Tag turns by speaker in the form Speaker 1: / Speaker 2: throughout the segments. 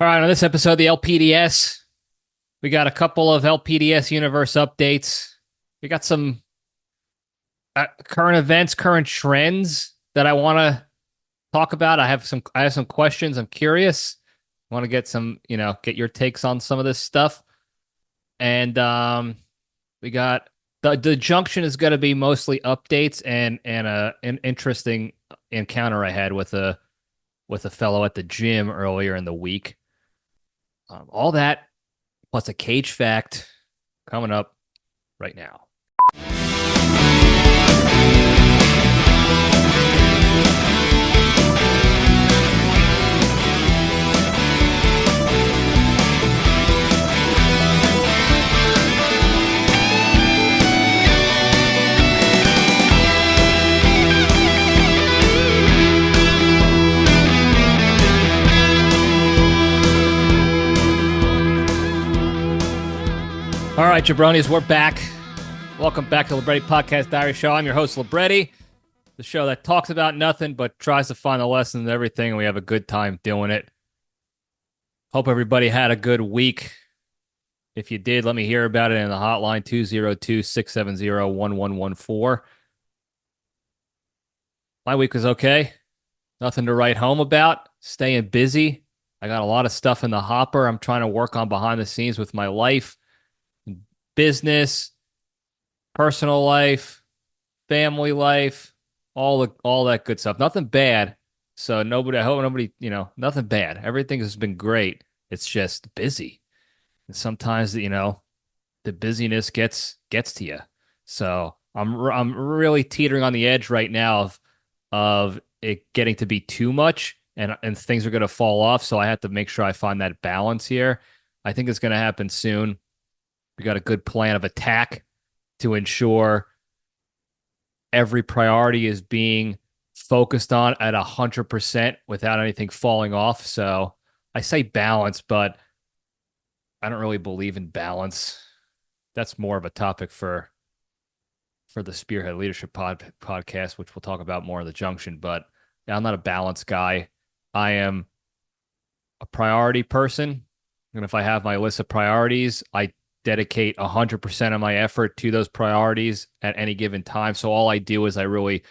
Speaker 1: All right, on this episode of the LPDS, we got a couple of LPDS universe updates. We got some current events, current trends that I want to talk about. I have some questions. I'm curious. I want to get get your takes on some of this stuff. And we got the junction is going to be mostly updates and an interesting encounter I had with a fellow at the gym earlier in the week. All that plus a cage fact coming up right now. All right, Jabronis, we're back. Welcome back to the Libretti Podcast Diary Show. I'm your host, Libretti, the show that talks about nothing but tries to find the lessons in everything, and we have a good time doing it. Hope everybody had a good week. If you did, let me hear about it in the hotline, 202-670-1114. My week was okay. Nothing to write home about. Staying busy. I got a lot of stuff in the hopper I'm trying to work on behind the scenes with my life. Business, personal life, family life, all that good stuff. Nothing bad. So I hope nobody, nothing bad. Everything has been great. It's just busy. And sometimes, the busyness gets to you. So I'm really teetering on the edge right now of it getting to be too much and things are going to fall off. So I have to make sure I find that balance here. I think it's going to happen soon. We got a good plan of attack to ensure every priority is being focused on at 100% without anything falling off. So I say balance, but I don't really believe in balance. That's more of a topic for the Spearhead Leadership podcast, which we'll talk about more in the Junction. But yeah, I'm not a balance guy. I am a priority person. And if I have my list of priorities, I dedicate 100% of my effort to those priorities at any given time. So all I do is I really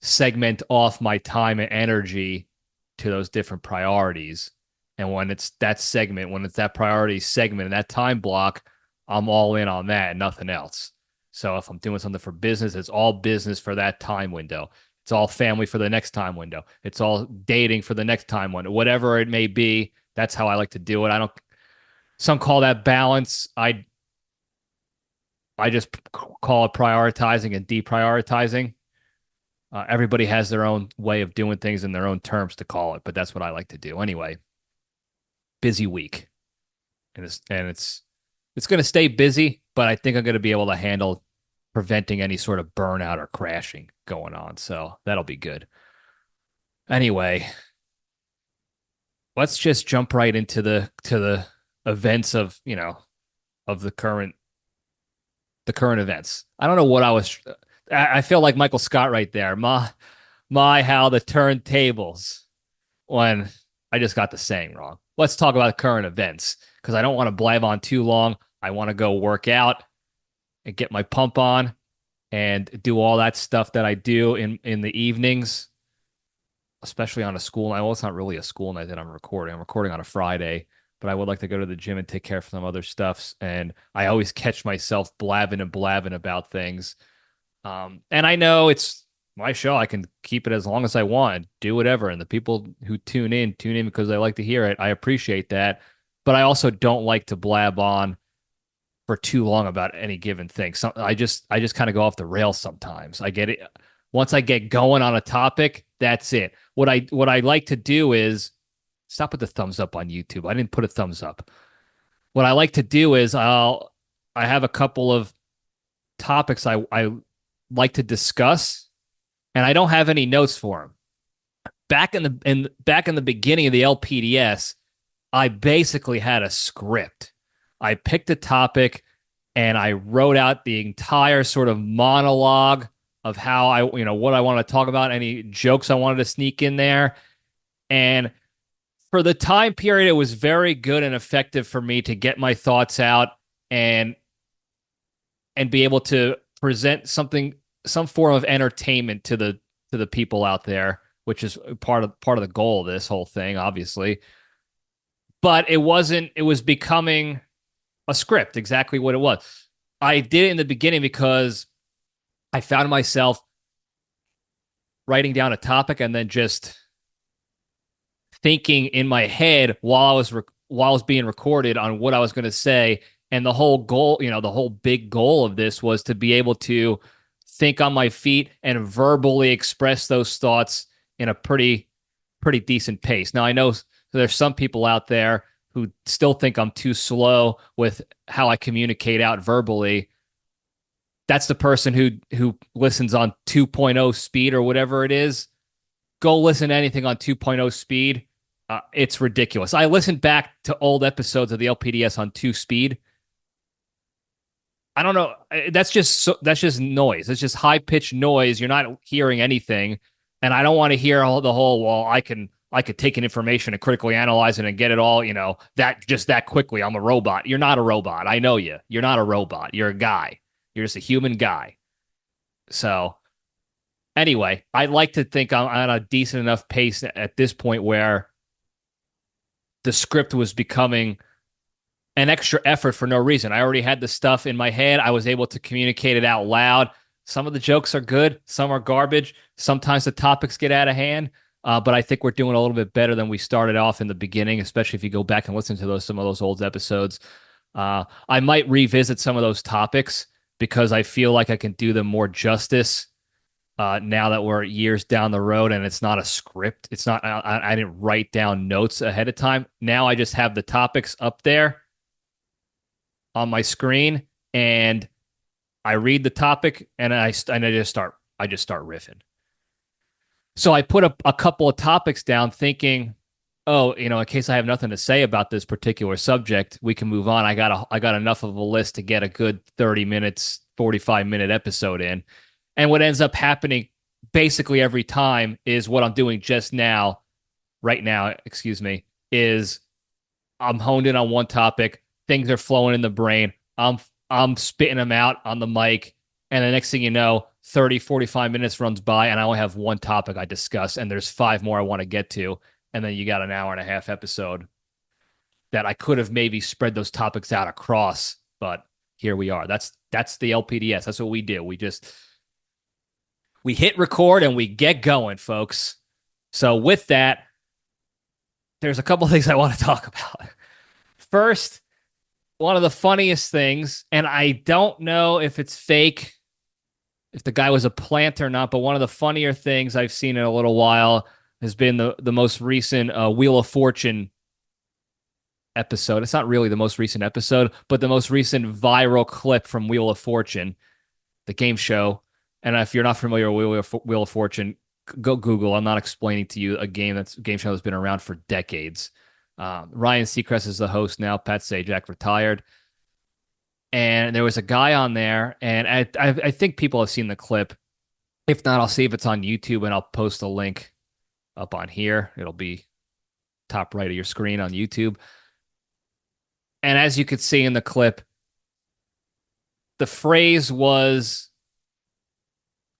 Speaker 1: segment off my time and energy to those different priorities. And when it's that priority segment and that time block, I'm all in on that and nothing else. So if I'm doing something for business, it's all business for that time window. It's all family for the next time window. It's all dating for the next time window. Whatever it may be, that's how I like to do it. Some call that balance. I just call it prioritizing and deprioritizing. Everybody has their own way of doing things in their own terms to call it, but that's what I like to do. Anyway, busy week, and it's going to stay busy, but I think I'm going to be able to handle preventing any sort of burnout or crashing going on. So that'll be good. Anyway, let's just jump right into the events of the current events. I don't know what I feel like Michael Scott right there. My how the turntables when I just got the saying wrong. Let's talk about current events because I don't want to blab on too long. I want to go work out and get my pump on and do all that stuff that I do in the evenings, especially on a school night. Well, it's not really a school night that I'm recording. I'm recording on a Friday. But I would like to go to the gym and take care of some other stuffs. And I always catch myself blabbing about things. And I know it's my show. I can keep it as long as I want, do whatever. And the people who tune in because they like to hear it. I appreciate that. But I also don't like to blab on for too long about any given thing. So I just kind of go off the rails sometimes. I get it. Once I get going on a topic, that's it. What I like to do is stop with the thumbs up on YouTube. I didn't put a thumbs up. What I like to do is I have a couple of topics I like to discuss, and I don't have any notes for them. Back in the beginning of the LPDS, I basically had a script. I picked a topic and I wrote out the entire sort of monologue of how what I want to talk about, any jokes I wanted to sneak in there. And For the time period, it was very good and effective for me to get my thoughts out and be able to present some form of entertainment to the people out there, which is part of the goal of this whole thing, obviously. But it wasn't. It was becoming a script, exactly what it was. I did it in the beginning because I found myself writing down a topic and then just thinking in my head while I was being recorded on what I was going to say. And the whole goal, the whole big goal of this was to be able to think on my feet and verbally express those thoughts in a pretty decent pace. Now, I know there's some people out there who still think I'm too slow with how I communicate out verbally. That's the person who listens on 2.0 speed or whatever it is. Go listen to anything on 2.0 speed. It's ridiculous. I listened back to old episodes of the LPDS on 2 speed. I don't know. That's just noise. It's just high pitched noise. You're not hearing anything, and I don't want to hear the whole. Well, I could take an information and critically analyze it and get it all. That quickly. I'm a robot. You're not a robot. I know you. You're not a robot. You're a guy. You're just a human guy. So, anyway, I'd like to think I'm on a decent enough pace at this point where the script was becoming an extra effort for no reason. I already had the stuff in my head. I was able to communicate it out loud. Some of the jokes are good. Some are garbage. Sometimes the topics get out of hand. But I think we're doing a little bit better than we started off in the beginning, especially if you go back and listen to some of those old episodes. I might revisit some of those topics because I feel like I can do them more justice now that we're years down the road and it's not a script. It's not. I didn't write down notes ahead of time. Now I just have the topics up there on my screen, and I read the topic, and I just start riffing. So I put a couple of topics down, thinking, oh, in case I have nothing to say about this particular subject, we can move on. I got enough of a list to get a good 30 minutes, 45-minute episode in. And what ends up happening basically every time is what I'm doing right now, is I'm honed in on one topic. Things are flowing in the brain. I'm spitting them out on the mic. And the next thing you know, 30, 45 minutes runs by and I only have one topic I discuss. And there's 5 more I want to get to. And then you got an hour and a half episode that I could have maybe spread those topics out across. But here we are. That's the LPDS. That's what we do. We hit record and we get going, folks. So with that, there's a couple of things I want to talk about. First, one of the funniest things, and I don't know if it's fake, if the guy was a plant or not, but one of the funnier things I've seen in a little while has been the most recent Wheel of Fortune episode. It's not really the most recent episode, but the most recent viral clip from Wheel of Fortune, the game show. And if you're not familiar with Wheel of Fortune, go Google. I'm not explaining to you a game show that's been around for decades. Ryan Seacrest is the host now. Pat Sajak retired. And there was a guy on there, and I think people have seen the clip. If not, I'll see if it's on YouTube, and I'll post a link up on here. It'll be top right of your screen on YouTube. And as you could see in the clip, the phrase was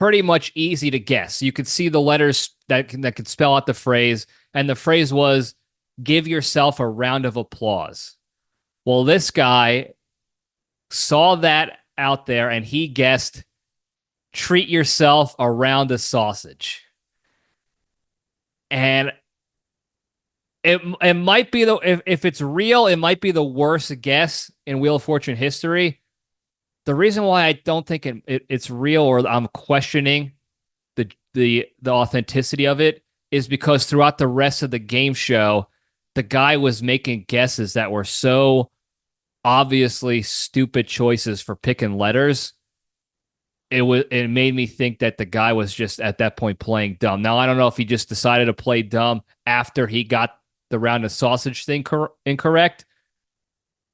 Speaker 1: pretty much easy to guess. You could see the letters that could spell out the phrase, and the phrase was, "Give yourself a round of applause." Well, this guy saw that out there, and he guessed, "Treat yourself a round of sausage." And it might be if it's real, it might be the worst guess in Wheel of Fortune history. The reason why I don't think it's real, or I'm questioning the authenticity of it, is because throughout the rest of the game show, the guy was making guesses that were so obviously stupid choices for picking letters. It made me think that the guy was just at that point playing dumb. Now, I don't know if he just decided to play dumb after he got the round of sausage thing incorrect,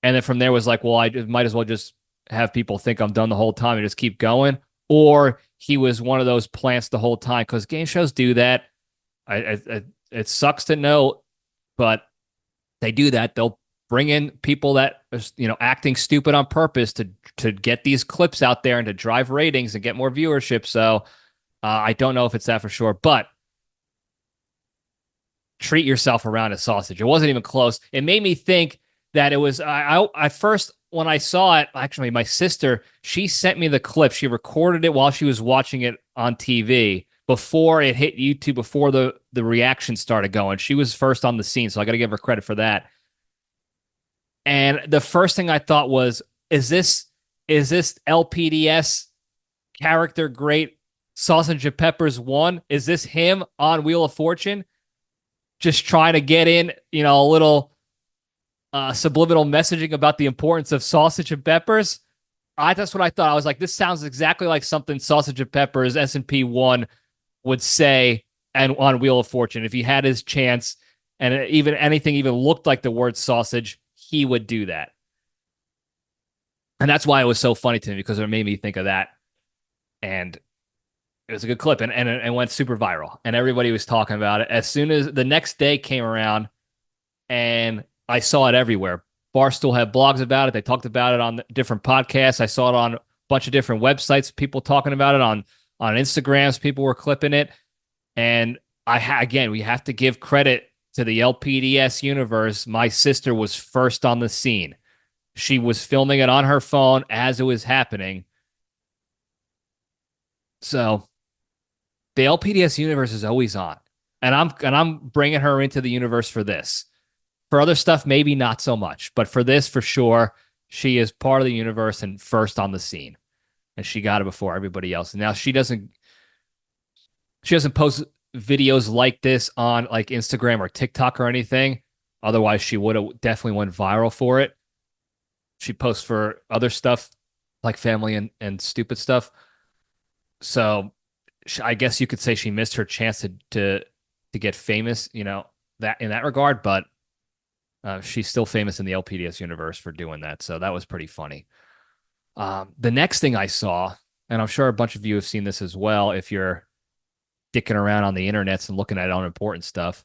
Speaker 1: and then from there was like, well, I might as well just have people think I'm done the whole time and just keep going. Or he was one of those plants the whole time, because game shows do that. It sucks to know, but they do that. They'll bring in people that are, acting stupid on purpose to get these clips out there and to drive ratings and get more viewership. So I don't know if it's that for sure, but treat yourself around a sausage. It wasn't even close. It made me think that it was. I first, when I saw it, actually, my sister, she sent me the clip. She recorded it while she was watching it on TV before it hit YouTube, before the reaction started going. She was first on the scene, so I got to give her credit for that. And the first thing I thought was, is this LPDS character great Sausage and Peppers 1? Is this him on Wheel of Fortune? Just trying to get in, a little subliminal messaging about the importance of sausage and peppers. That's what I thought. I was like, this sounds exactly like something Sausage and Peppers S&P 1 would say and on Wheel of Fortune. If he had his chance and even anything even looked like the word sausage, he would do that. And that's why it was so funny to me, because it made me think of that. And it was a good clip, and it went super viral, and everybody was talking about it. As soon as the next day came around, and I saw it everywhere. Barstool had blogs about it. They talked about it on different podcasts. I saw it on a bunch of different websites, people talking about it on Instagrams. People were clipping it. And again, we have to give credit to the LPDS universe. My sister was first on the scene. She was filming it on her phone as it was happening. So the LPDS universe is always on, and I'm bringing her into the universe for this. For other stuff, maybe not so much, but for this, for sure, she is part of the universe and first on the scene, and she got it before everybody else. And now she doesn't post videos like this on like Instagram or TikTok or anything. Otherwise, she would have definitely went viral for it. She posts for other stuff like family and stupid stuff. So I guess you could say she missed her chance to get famous, that in that regard, but she's still famous in the LPDS universe for doing that. So that was pretty funny. The next thing I saw, and I'm sure a bunch of you have seen this as well, if you're dicking around on the internets and looking at unimportant stuff.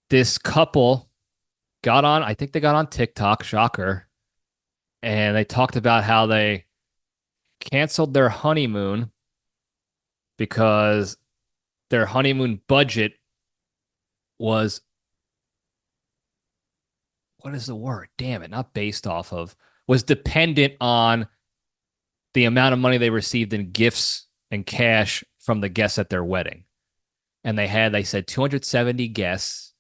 Speaker 1: This couple I think they got on TikTok, shocker, and they talked about how they canceled their honeymoon because their honeymoon budget was, what is the word? Damn it, not based off of, was dependent on the amount of money they received in gifts and cash from the guests at their wedding. And they said 270 guests,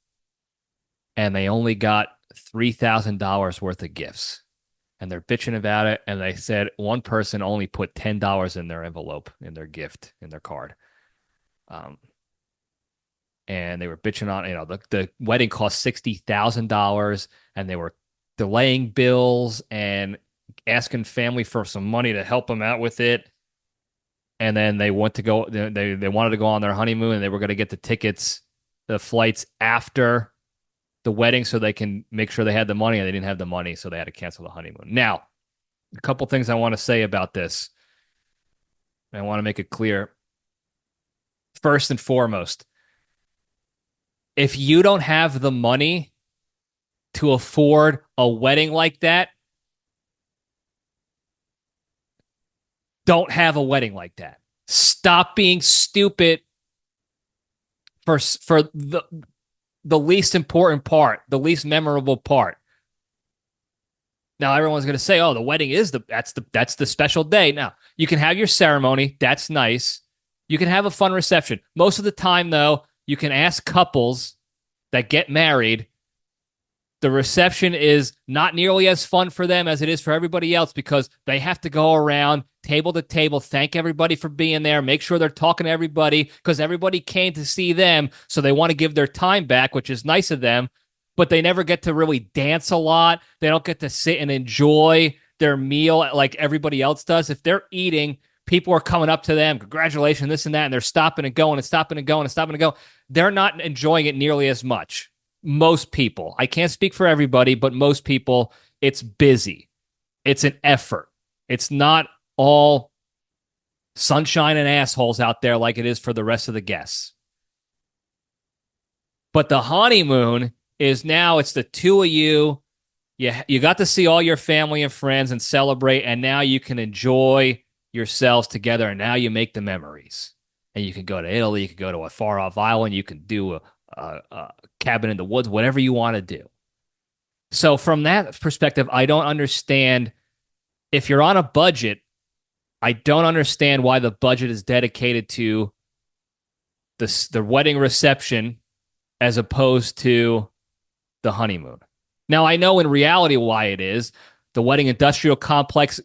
Speaker 1: and they only got $3,000 worth of gifts. And they're bitching about it. And they said one person only put $10 in their envelope, in their gift, in their card. And they were bitching on, the wedding cost $60,000, and they were delaying bills and asking family for some money to help them out with it. And then they wanted to go on their honeymoon, and they were going to get the tickets, the flights after the wedding so they can make sure they had the money, and they didn't have the money, so they had to cancel the honeymoon. Now, a couple things I want to say about this. I want to make it clear. First and foremost, if you don't have the money to afford a wedding like that, don't have a wedding like that. Stop being stupid for the least important part, the least memorable part. Now everyone's going to say, "Oh, the wedding is that's the special day." Now, you can have your ceremony, that's nice. You can have a fun reception. Most of the time though, you can ask couples that get married, the reception is not nearly as fun for them as it is for everybody else, because they have to go around table to table, thank everybody for being there, make sure they're talking to everybody, because everybody came to see them, so they want to give their time back, which is nice of them, but they never get to really dance a lot. They don't get to sit and enjoy their meal like everybody else does. If they're eating, people are coming up to them, congratulations, this and that, and they're stopping and going and stopping and going and stopping and going. They're not enjoying it nearly as much. Most people. I can't speak for everybody, but most people, it's busy. It's an effort. It's not all sunshine and assholes out there like it is for the rest of the guests. But the honeymoon is now it's the two of you. You got to see all your family and friends and celebrate, and now you can enjoy yourselves together, and now you make the memories. And you can go to Italy, you can go to a far-off island, you can do a cabin in the woods, whatever you want to do. So from that perspective, I don't understand. If you're on a budget, I don't understand why the budget is dedicated to the wedding reception as opposed to the honeymoon. Now, I know in reality why it is. The wedding industrial complex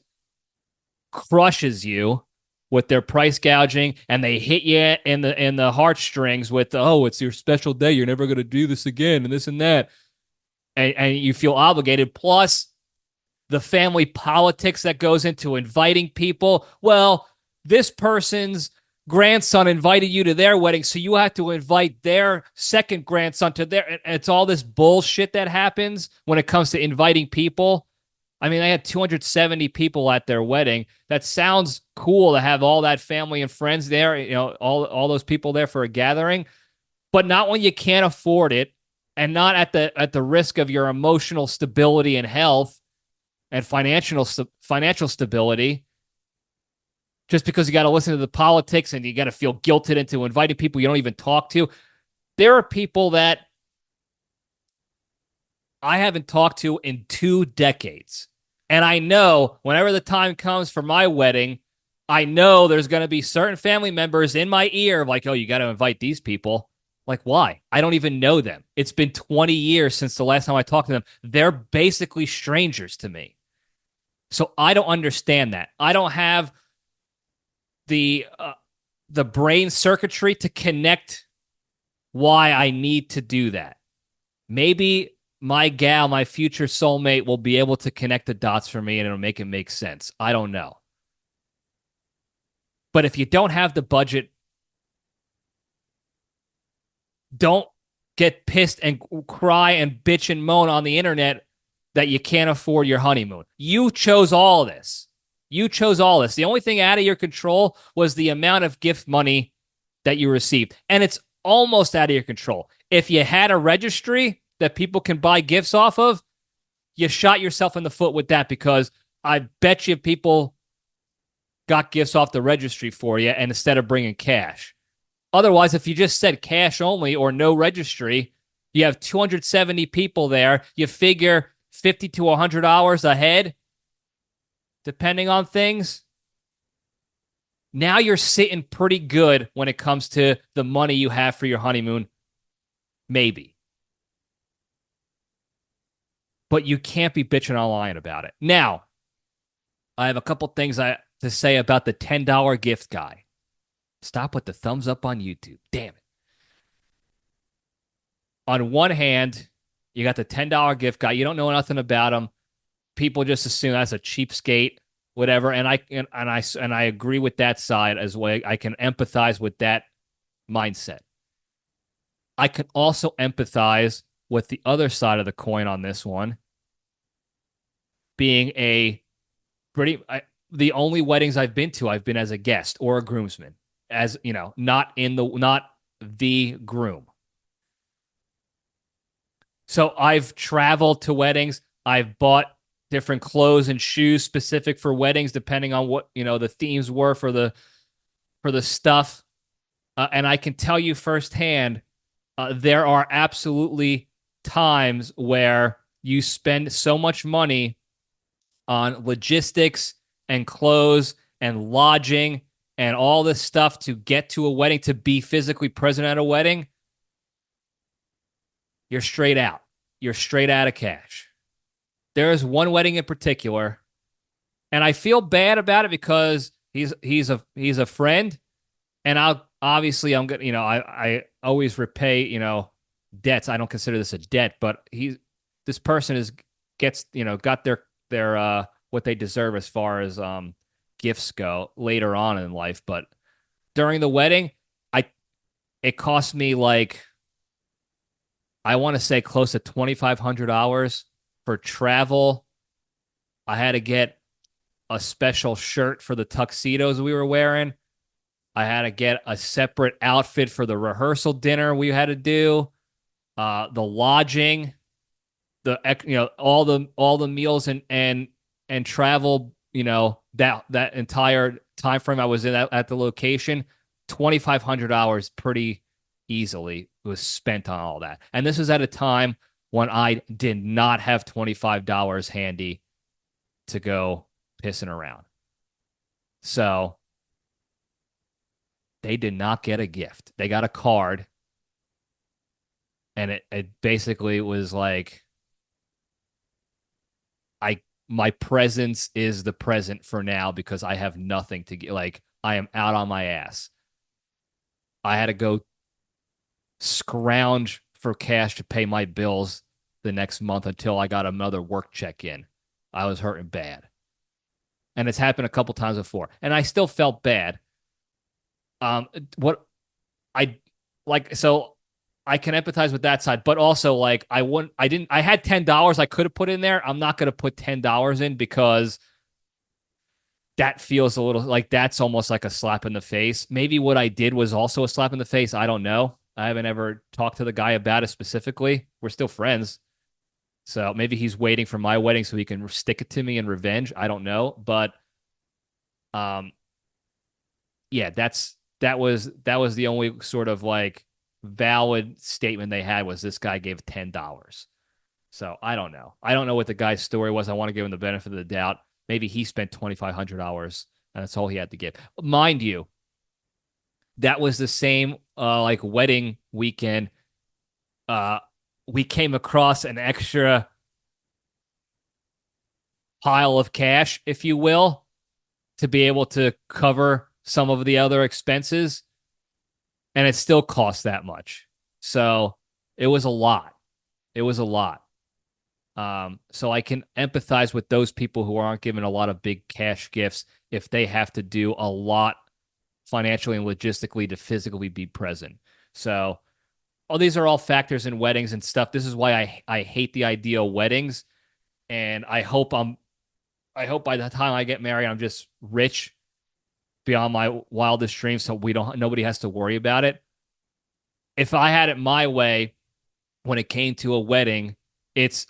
Speaker 1: crushes you with their price gouging, and they hit you in the heartstrings with, oh, it's your special day, you're never going to do this again, and this and that. And you feel obligated. Plus, the family politics that goes into inviting people. Well, this person's grandson invited you to their wedding, so you have to invite their second grandson to their. It's all this bullshit that happens when it comes to inviting people. I mean, they had 270 people at their wedding. That sounds cool to have all that family and friends there, all those people there for a gathering, but not when you can't afford it, and not at the risk of your emotional stability and health and financial stability. Just because you got to listen to the politics and you got to feel guilted into inviting people you don't even talk to. There are people that I haven't talked to in 2 decades. And I know whenever the time comes for my wedding, I know there's going to be certain family members in my ear like, oh, you got to invite these people. Like, why? I don't even know them. It's been 20 years since the last time I talked to them. They're basically strangers to me. So I don't understand that. I don't have the brain circuitry to connect why I need to do that. Maybe my gal, my future soulmate, will be able to connect the dots for me and it'll make sense. I don't know. But if you don't have the budget, don't get pissed and cry and bitch and moan on the internet that you can't afford your honeymoon. You chose all this. The only thing out of your control was the amount of gift money that you received. And it's almost out of your control. If you had a registry that people can buy gifts off of, you shot yourself in the foot with that, because I bet you people got gifts off the registry for you and instead of bringing cash. Otherwise, if you just said cash only or no registry, you have 270 people there. You figure $50 to $100 a head, depending on things. Now you're sitting pretty good when it comes to the money you have for your honeymoon. Maybe. But you can't be bitching online about it. Now, I have a couple things to say about the $10 gift guy. Stop with the thumbs up on YouTube. Damn it. On one hand, you got the $10 gift guy. You don't know nothing about him. People just assume that's a cheapskate, whatever. And I agree with that side as well. I can empathize with that mindset. I can also empathize with the other side of the coin on this one, being the only weddings I've been to, I've been as a guest or a groomsman, as not the groom. So I've traveled to weddings. I've bought different clothes and shoes specific for weddings, depending on what the themes were for the stuff. And I can tell you firsthand, there are absolutely times where you spend so much money on logistics and clothes and lodging and all this stuff to get to a wedding, to be physically present at a wedding. You're straight out. You're straight out of cash. There is one wedding in particular, and I feel bad about it because he's a friend, and I'm gonna I always repay debts. I don't consider this a debt, but this person gets got their what they deserve as far as gifts go later on in life. But during the wedding, it cost me I want to say close to $2,500 for travel. I had to get a special shirt for the tuxedos we were wearing. I had to get a separate outfit for the rehearsal dinner we had to do. the lodging, all the meals and travel, that entire time frame I was in at the location, 2,500 hours pretty easily was spent on all that. And this was at a time when I did not have $25 handy to go pissing around. So they did not get a gift. They got a card, and it basically was like, my presence is the present for now because I have nothing to get. Like, I am out on my ass. I had to go scrounge for cash to pay my bills the next month until I got another work check in. I was hurting bad. And it's happened a couple times before. And I still felt bad. What I like, so I can empathize with that side, but also like I had $10 I could have put in there. I'm not going to put $10 in because that feels a little like that's almost like a slap in the face. Maybe what I did was also a slap in the face. I don't know. I haven't ever talked to the guy about it specifically. We're still friends. So maybe he's waiting for my wedding so he can stick it to me in revenge. I don't know. But yeah, that was the only sort of like valid statement they had was this guy gave $10. So I don't know. I don't know what the guy's story was. I want to give him the benefit of the doubt. Maybe he spent 2,500 hours and that's all he had to give. Mind you, that was the same like wedding weekend. We came across an extra pile of cash, if you will, to be able to cover some of the other expenses, and it still cost that much. So it was a lot. It was a lot. So I can empathize with those people who aren't given a lot of big cash gifts if they have to do a lot financially and logistically to physically be present. So, these are all factors in weddings and stuff. This is why I hate the idea of weddings, and I hope by the time I get married, I'm just rich beyond my wildest dreams, so nobody has to worry about it. If I had it my way, when it came to a wedding,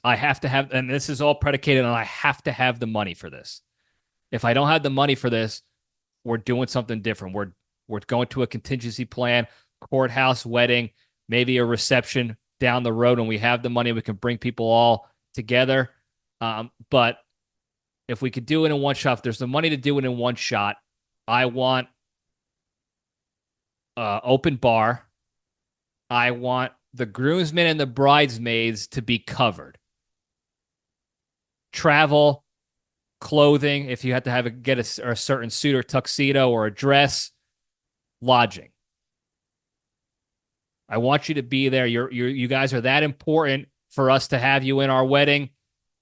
Speaker 1: I have to have, and this is all predicated on I have to have the money for this. If I don't have the money for this, we're doing something different. We're going to a contingency plan, courthouse wedding, maybe a reception down the road when we have the money, we can bring people all together. But if we could do it in one shot, if there's the money to do it in one shot, I want open bar. I want the groomsmen and the bridesmaids to be covered. Travel, clothing, if you have to get a certain suit or tuxedo or a dress, lodging. I want you to be there. You guys are that important for us to have you in our wedding.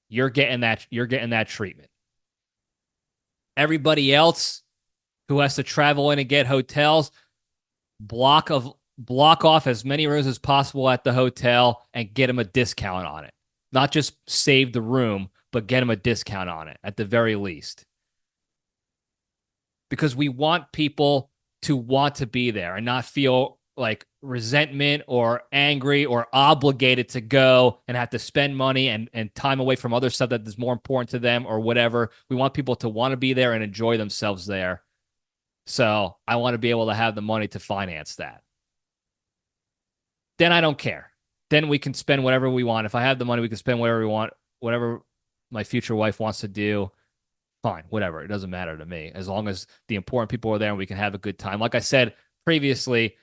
Speaker 1: You're getting that treatment. Everybody else who has to travel in and get hotels, block off as many rooms as possible at the hotel and get them a discount on it. Not just save the room, but get them a discount on it at the very least. Because we want people to want to be there and not feel like resentment or angry or obligated to go and have to spend money and time away from other stuff that is more important to them or whatever. We want people to want to be there and enjoy themselves there. So I want to be able to have the money to finance that. Then I don't care. Then we can spend whatever we want. If I have the money, we can spend whatever we want, whatever my future wife wants to do. Fine, whatever. It doesn't matter to me as long as the important people are there and we can have a good time. Like I said previously,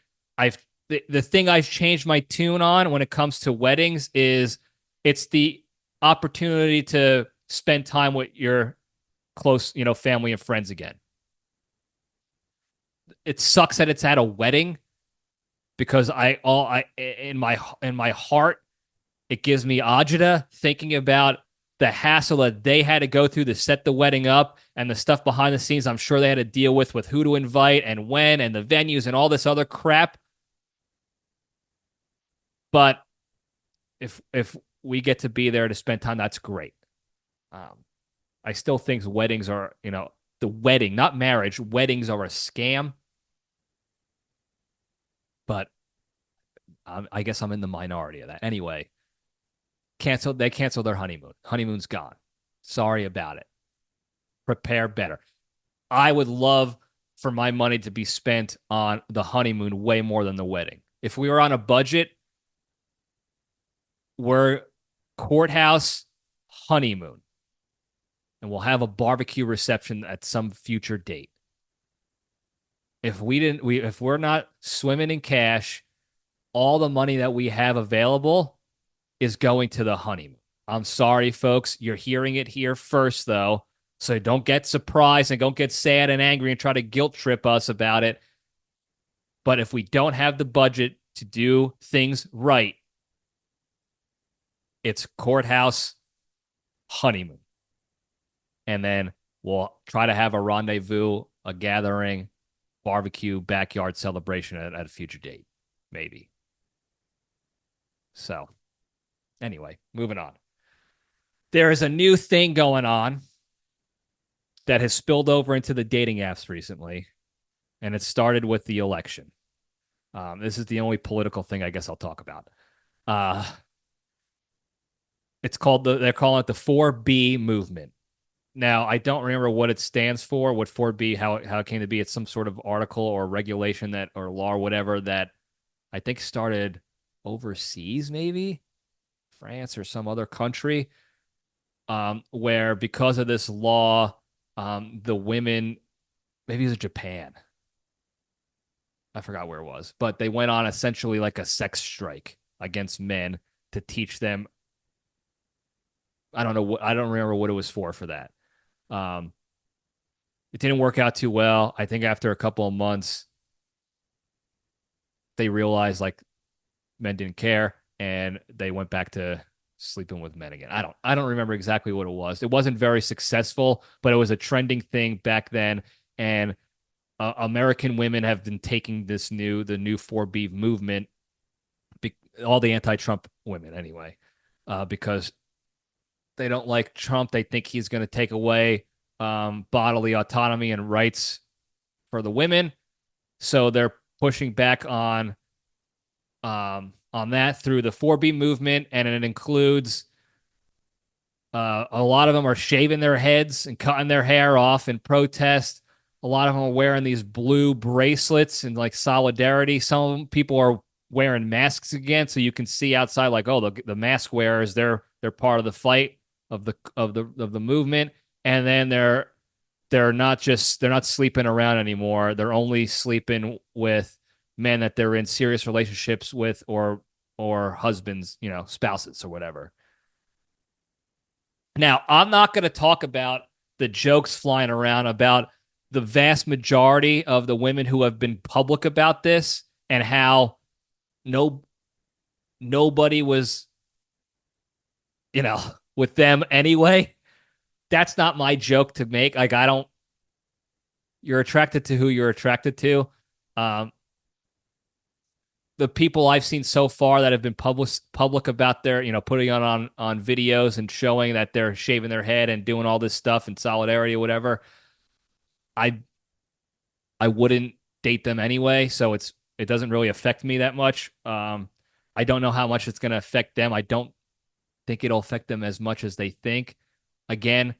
Speaker 1: the thing I've changed my tune on when it comes to weddings is it's the opportunity to spend time with your close, family and friends again. It sucks that it's at a wedding because in my heart it gives me agita thinking about the hassle that they had to go through to set the wedding up and the stuff behind the scenes I'm sure they had to deal with who to invite and when and the venues and all this other crap. But if we get to be there to spend time, that's great. I still think weddings are, the wedding, not marriage, weddings are a scam. But I guess I'm in the minority of that. Anyway, they canceled their honeymoon. Honeymoon's gone. Sorry about it. Prepare better. I would love for my money to be spent on the honeymoon way more than the wedding. If we were on a budget, we're courthouse honeymoon, and we'll have a barbecue reception at some future date. If we're not swimming in cash, all the money that we have available is going to the honeymoon. I'm sorry, folks. You're hearing it here first, though. So don't get surprised and don't get sad and angry and try to guilt trip us about it. But if we don't have the budget to do things right, it's courthouse honeymoon. And then we'll try to have a rendezvous, a gathering, barbecue, backyard celebration at a future date, maybe. So, anyway, moving on. There is a new thing going on that has spilled over into the dating apps recently, and it started with the election. This is the only political thing I guess I'll talk about. They're calling it the 4B movement. Now, I don't remember what it stands for, what 4B, how it came to be. It's some sort of article or regulation that, or law or whatever, that I think started overseas, maybe France or some other country, where because of this law, the women, maybe it was Japan. I forgot where it was, but they went on essentially like a sex strike against men to teach them. I don't know. I don't remember what it was for that. It didn't work out too well. I think after a couple of months, they realized like men didn't care, and they went back to sleeping with men again. I don't remember exactly what it was. It wasn't very successful, but it was a trending thing back then. And American women have been taking the new 4B movement, all the anti-Trump women anyway, because they don't like Trump. They think he's going to take away bodily autonomy and rights for the women. So they're pushing back on that through the 4B movement, and it includes a lot of them are shaving their heads and cutting their hair off in protest. A lot of them are wearing these blue bracelets in like solidarity. Some people are wearing masks again, so you can see outside like, oh, the mask wearers, they're part of the fight of the movement. And then they're not sleeping around anymore. They're only sleeping with men that they're in serious relationships with, or husbands, spouses or whatever. Now, I'm not going to talk about the jokes flying around about the vast majority of the women who have been public about this and how nobody was, with them anyway. That's not my joke to make. Like, you're attracted to who you're attracted to. The people I've seen so far that have been public about their, putting on videos and showing that they're shaving their head and doing all this stuff in solidarity or whatever, I wouldn't date them anyway, so it doesn't really affect me that much. I don't know how much it's going to affect them. I don't think it'll affect them as much as they think. Again,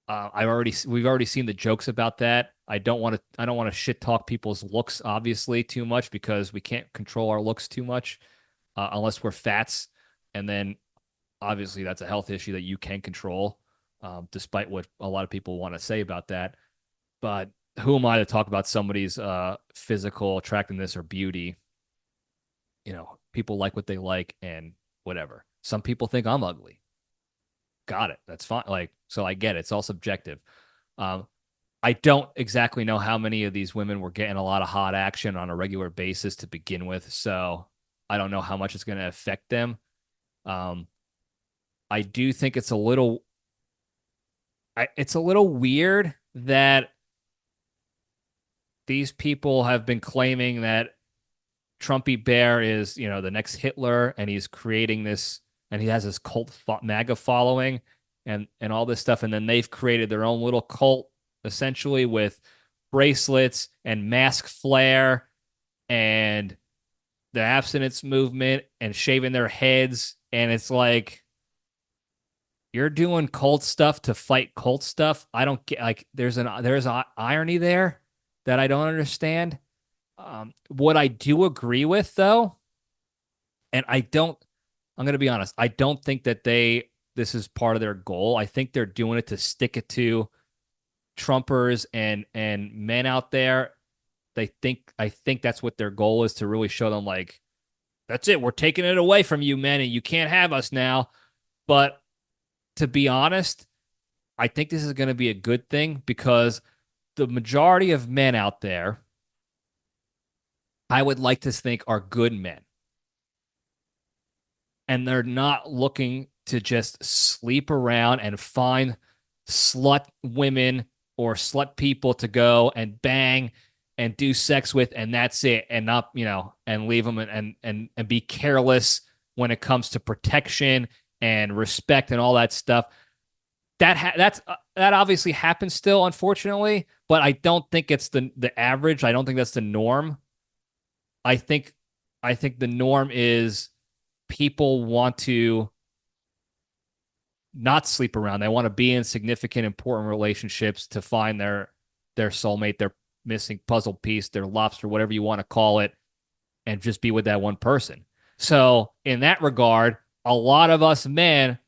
Speaker 1: we've already seen the jokes about that. I don't want to shit talk people's looks obviously too much, because we can't control our looks too much unless we're fats, and then obviously that's a health issue that you can control, despite what a lot of people want to say about that. But who am I to talk about somebody's physical attractiveness or beauty? People like what they like and whatever. Some people think I'm ugly. Got it. That's fine. So I get it. It's all subjective. I don't exactly know how many of these women were getting a lot of hot action on a regular basis to begin with, so I don't know how much it's going to affect them. I do think it's a little weird that these people have been claiming that Trumpy Bear is, the next Hitler, and he's creating this, and he has this cult MAGA following and all this stuff. And then they've created their own little cult, essentially, with bracelets and mask flair. And the abstinence movement and shaving their heads, and it's like you're doing cult stuff to fight cult stuff. I don't get like there's irony there that I don't understand. What I do agree with though, and I'm going to be honest, I don't think that this is part of their goal. I think they're doing it to stick it to Trumpers and men out there. I think that's what their goal is, to really show them like, that's it. We're taking it away from you men and you can't have us now. But to be honest, I think this is going to be a good thing because the majority of men out there, I would like to think, are good men. And they're not looking to just sleep around and find slut women or slut people to go and bang and do sex with, and that's it, and not, and leave them and be careless when it comes to protection and respect and all that stuff. That obviously happens still, unfortunately, but I don't think it's the average. I don't think that's the norm. I think the norm is people want to not sleep around. They want to be in significant, important relationships to find their soulmate, their missing puzzle piece, their lobster, whatever you want to call it, and just be with that one person. So in that regard, a lot of us men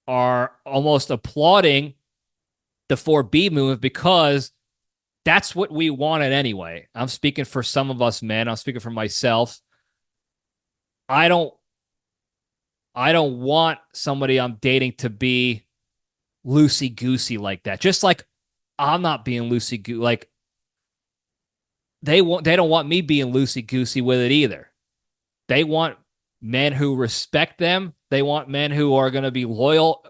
Speaker 1: are almost applauding the 4B movement because that's what we wanted anyway. I'm speaking for some of us men. I'm speaking for myself. I don't want somebody I'm dating to be loosey-goosey like that. Just like I'm not being loosey-goosey. Like they don't want me being loosey-goosey with it either. They want men who respect them. They want men who are going to be loyal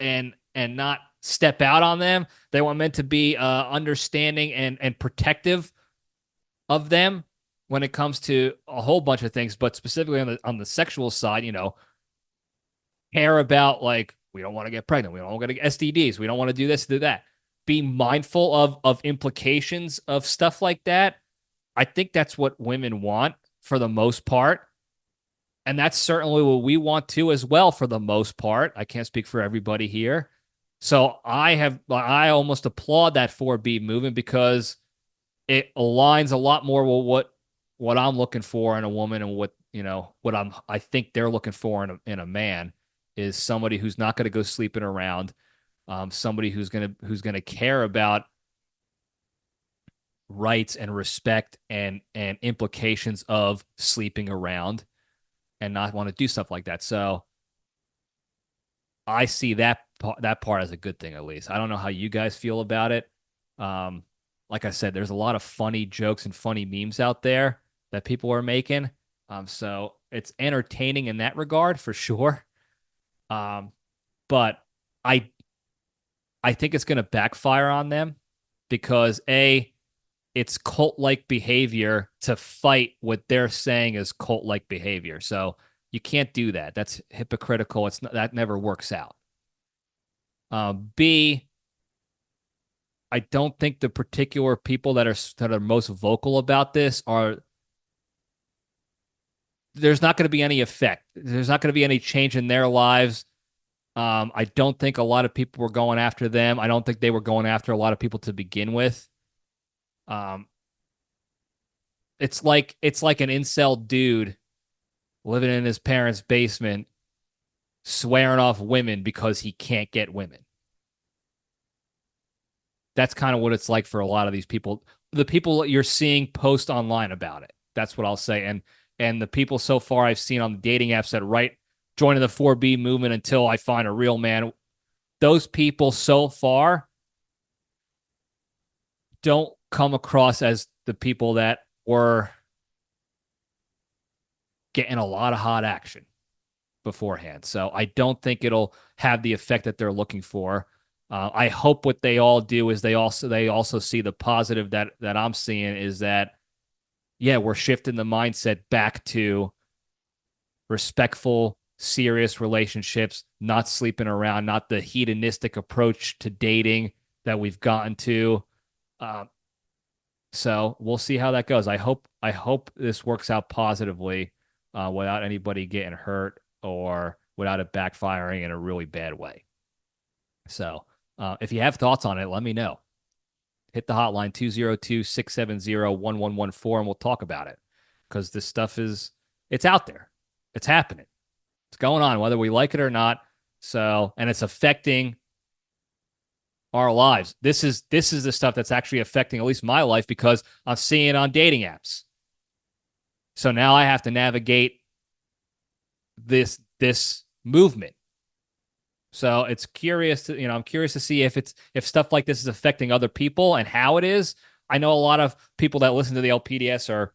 Speaker 1: and not step out on them. They want men to be understanding and protective of them when it comes to a whole bunch of things, but specifically on the sexual side, care about, like, we don't want to get pregnant. We don't want to get STDs. We don't want to do this, do that. Be mindful of implications of stuff like that. I think that's what women want for the most part. And that's certainly what we want too as well for the most part. I can't speak for everybody here. So I almost applaud that 4B movement because it aligns a lot more with what I'm looking for in a woman, and what I think they're looking for in a man is somebody who's not going to go sleeping around, somebody who's gonna care about rights and respect and implications of sleeping around and not want to do stuff like that. So I see that part as a good thing, at least. I don't know how you guys feel about it. Like I said, there's a lot of funny jokes and funny memes out there that people are making. So it's entertaining in that regard for sure. But I think it's going to backfire on them because it's cult-like behavior to fight what they're saying is cult-like behavior. So you can't do that. That's hypocritical. That never works out. B, I don't think the particular people that are most vocal about this there's not going to be any effect. There's not going to be any change in their lives. I don't think a lot of people were going after them. I don't think they were going after a lot of people to begin with. It's like an incel dude living in his parents' basement, swearing off women because he can't get women. That's kind of what it's like for a lot of these people. The people that you're seeing post online about it. That's what I'll say. And the people so far I've seen on the dating apps that joining the 4B movement until I find a real man, those people so far don't come across as the people that were getting a lot of hot action beforehand. So I don't think it'll have the effect that they're looking for. I hope what they all do is they also see the positive that I'm seeing is that, yeah, we're shifting the mindset back to respectful, serious relationships, not sleeping around, not the hedonistic approach to dating that we've gotten to. So we'll see how that goes. I hope this works out positively without anybody getting hurt or without it backfiring in a really bad way. So if you have thoughts on it, let me know. Hit the hotline 202-670-1114 and we'll talk about it, because this stuff it's out there. It's happening. It's going on, whether we like it or not. So, and it's affecting our lives. This is the stuff that's actually affecting at least my life, because I'm seeing it on dating apps. So now I have to navigate this movement. So it's curious to, I'm curious to see if stuff like this is affecting other people and how it is. I know a lot of people that listen to the LPDS are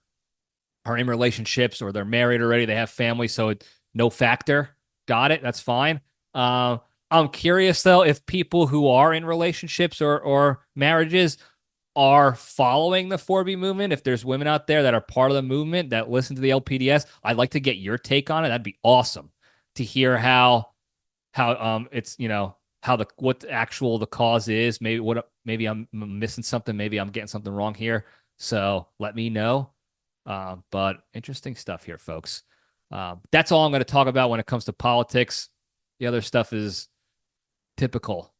Speaker 1: in relationships, or they're married already, they have families, so no factor. Got it. That's fine. I'm curious though if people who are in relationships or marriages are following the 4B movement. If there's women out there that are part of the movement that listen to the LPDS, I'd like to get your take on it. That'd be awesome to hear how it's, how what the cause is. Maybe I'm missing something. Maybe I'm getting something wrong here. So let me know. But interesting stuff here, folks. That's all I'm going to talk about when it comes to politics. The other stuff is typical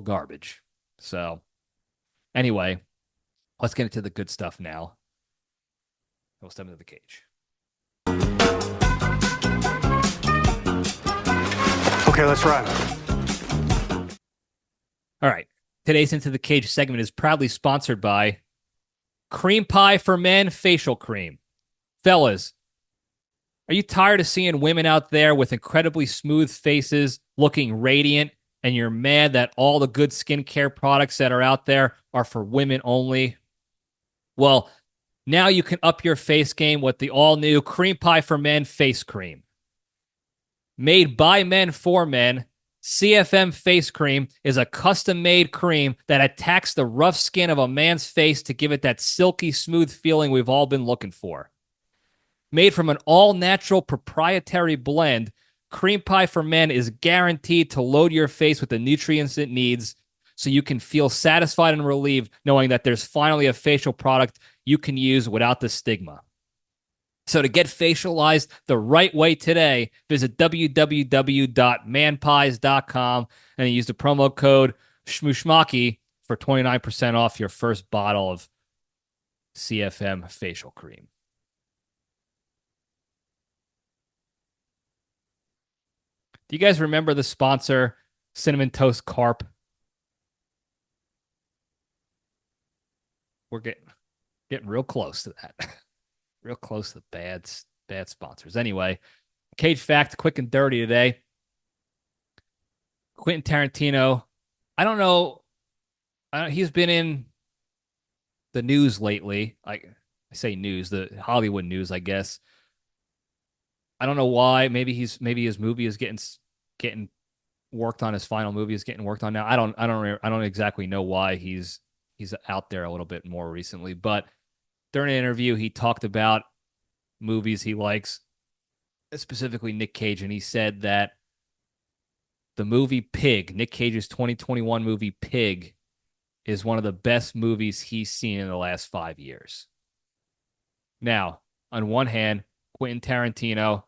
Speaker 1: garbage. So anyway, let's get into the good stuff now. We'll step into the cage.
Speaker 2: Okay, let's run.
Speaker 1: All right. Today's Into the Cage segment is proudly sponsored by Cream Pie for Men Facial Cream. Fellas, are you tired of seeing women out there with incredibly smooth faces looking radiant, and you're mad that all the good skincare products that are out there are for women only? Well, now you can up your face game with the all-new Cream Pie for Men Face Cream. Made by men for men, CFM Face Cream is a custom-made cream that attacks the rough skin of a man's face to give it that silky smooth feeling we've all been looking for. Made from an all-natural proprietary blend, Cream Pie for Men is guaranteed to load your face with the nutrients it needs, so you can feel satisfied and relieved knowing that there's finally a facial product you can use without the stigma. So to get facialized the right way today, visit www.manpies.com and use the promo code SHMUSHMAKI for 29% off your first bottle of CFM facial cream. Do you guys remember the sponsor, Cinnamon Toast Carp? We're getting real close to that. Real close to the bad sponsors. Anyway, Cage fact, quick and dirty today. Quentin Tarantino, I don't know. He's been in the news lately. I say news, the Hollywood news, I guess. I don't know why. Maybe his movie is getting worked on. His final movie is getting worked on now. I don't exactly know why he's out there a little bit more recently, but during an interview, he talked about movies he likes, specifically Nic Cage, and he said that the movie Pig, Nic Cage's 2021 movie Pig, is one of the best movies he's seen in the last 5 years. Now, on one hand, Quentin Tarantino,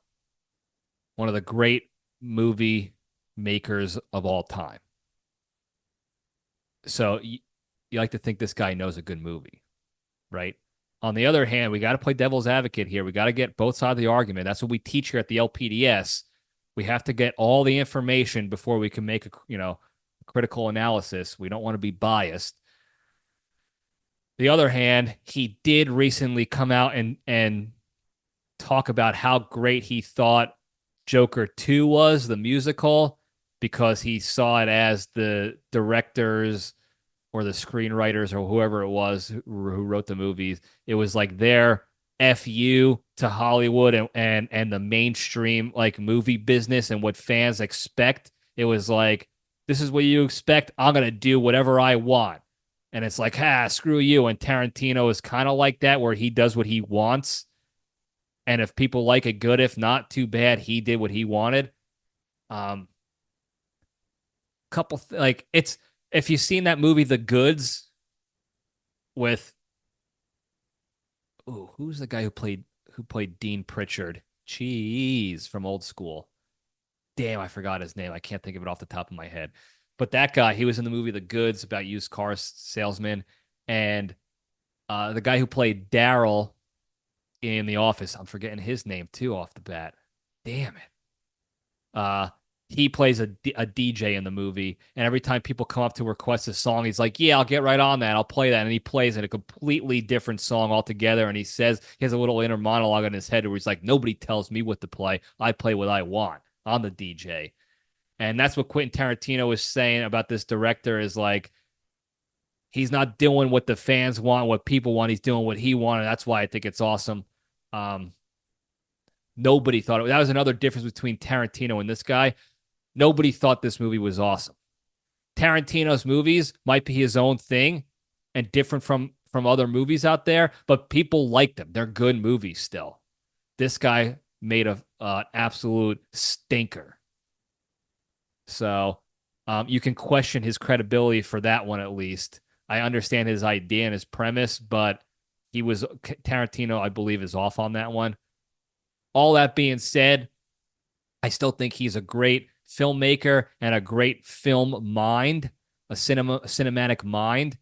Speaker 1: one of the great movie makers of all time. So you like to think this guy knows a good movie, right? On the other hand, we got to play devil's advocate here. We got to get both sides of the argument. That's what we teach here at the LPDS. We have to get all the information before we can make a critical analysis. We don't want to be biased. The other hand, he did recently come out and talk about how great he thought Joker 2 was, the musical, because he saw it as the directors or the screenwriters or whoever it was who wrote the movies. It was like their FU to Hollywood and the mainstream like movie business and what fans expect. It was like, this is what you expect. I'm going to do whatever I want. And it's like, screw you. And Tarantino is kind of like that, where he does what he wants. And if people like it, good. If not, too bad. He did what he wanted. It's, if you've seen that movie, The Goods, with, who's the guy who played who played Dean Pritchard. Jeez, from Old School. Damn, I forgot his name. I can't think of it off the top of my head. But that guy, he was in the movie The Goods about used car salesman. And the guy who played Daryl in The Office, I'm forgetting his name too off the bat. Damn it. Uh, he plays a DJ in the movie, and every time people come up to request a song, he's like, "Yeah, I'll get right on that. I'll play that." And he plays in a completely different song altogether. And he says he has a little inner monologue in his head where he's like, "Nobody tells me what to play. I play what I want. I'm the DJ." And that's what Quentin Tarantino was saying about this director is like, he's not doing what the fans want, what people want. He's doing what he wanted. That's why I think it's awesome. Nobody thought that was another difference between Tarantino and this guy. Nobody thought this movie was awesome. Tarantino's movies might be his own thing and different from other movies out there, but people like them. They're good movies still. This guy made an absolute stinker. So you can question his credibility for that one at least. I understand his idea and his premise, but Tarantino, I believe, is off on that one. All that being said, I still think he's a great filmmaker and a great film mind, a cinematic mind.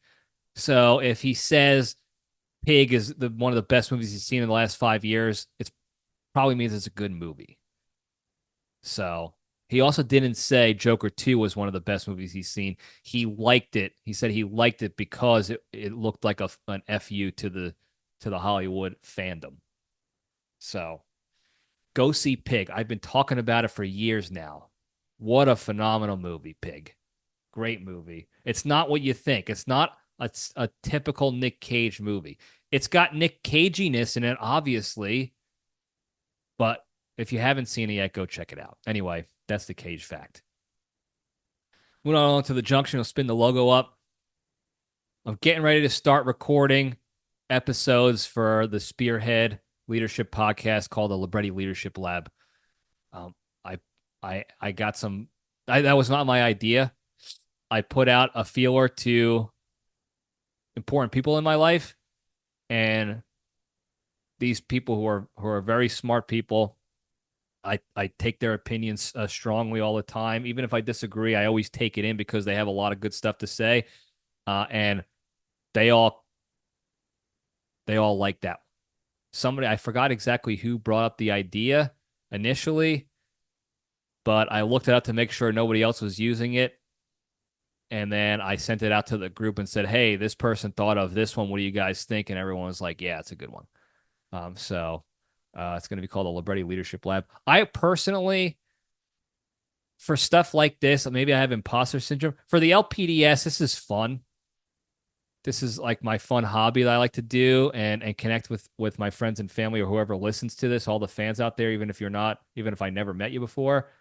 Speaker 1: So if he says Pig is one of the best movies he's seen in the last 5 years, it probably means it's a good movie. So he also didn't say Joker 2 was one of the best movies he's seen. He liked it. He said he liked it because it looked like an FU to the Hollywood fandom. So go see Pig. I've been talking about it for years now. What a phenomenal movie, Pig. Great movie. It's not what you think. It's not a typical Nic Cage movie. It's got Nic Caginess in it, obviously, but if you haven't seen it yet, go check it out. Anyway, that's the Cage fact. Moving on to the Junction. I'll spin the logo up. I'm getting ready to start recording episodes for the Spearhead Leadership podcast called the Libretti Leadership Lab. I got some. That was not my idea. I put out a feeler to important people in my life, and these people who are very smart people, I take their opinions strongly all the time. Even if I disagree, I always take it in because they have a lot of good stuff to say, and they all like that. Somebody, I forgot exactly who brought up the idea initially, but I looked it up to make sure nobody else was using it. And then I sent it out to the group and said, "Hey, this person thought of this one. What do you guys think?" And everyone was like, "Yeah, it's a good one." So it's going to be called the Libretti Leadership Lab. I personally, for stuff like this, maybe I have imposter syndrome. For the LPDS, this is fun. This is like my fun hobby that I like to do and connect with my friends and family or whoever listens to this, all the fans out there, even if I never met you before.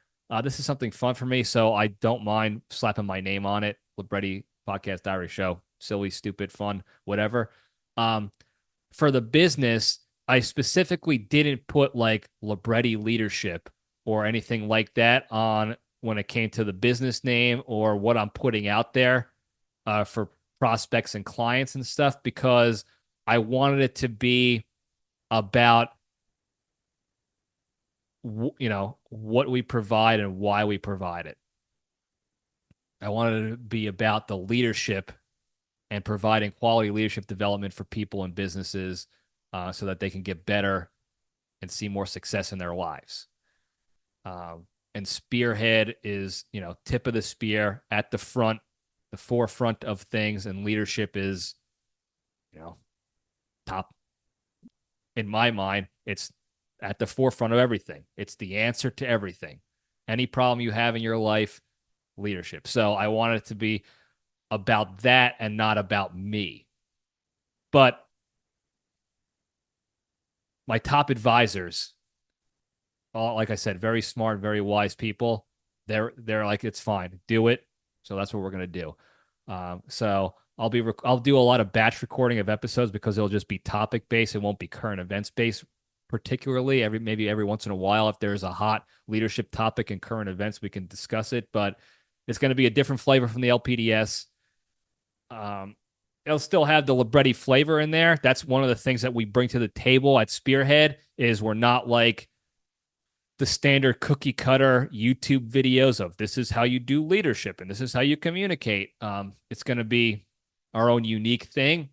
Speaker 1: This is something fun for me, so I don't mind slapping my name on it. Libretti Podcast Diary Show. Silly, stupid, fun, whatever. For the business, I specifically didn't put like Libretti Leadership or anything like that on when it came to the business name or what I'm putting out there for prospects and clients and stuff, because I wanted it to be about what we provide and why we provide it. I wanted it to be about the leadership and providing quality leadership development for people and businesses so that they can get better and see more success in their lives. And Spearhead is, tip of the spear at the front, the forefront of things, and leadership is, top. In my mind, it's at the forefront of everything. It's the answer to everything. Any problem you have in your life, leadership. So I want it to be about that and not about me. But my top advisors, like I said, very smart, very wise people. They're like, it's fine, do it. So that's what we're gonna do. So I'll do a lot of batch recording of episodes because it'll just be topic based. It won't be current events based. Particularly, maybe every once in a while, if there's a hot leadership topic in current events, we can discuss it. But it's going to be a different flavor from the LPDS. it'll still have the Libretti flavor in there. That's one of the things that we bring to the table at Spearhead is we're not like the standard cookie cutter YouTube videos of this is how you do leadership and this is how you communicate. It's going to be our own unique thing.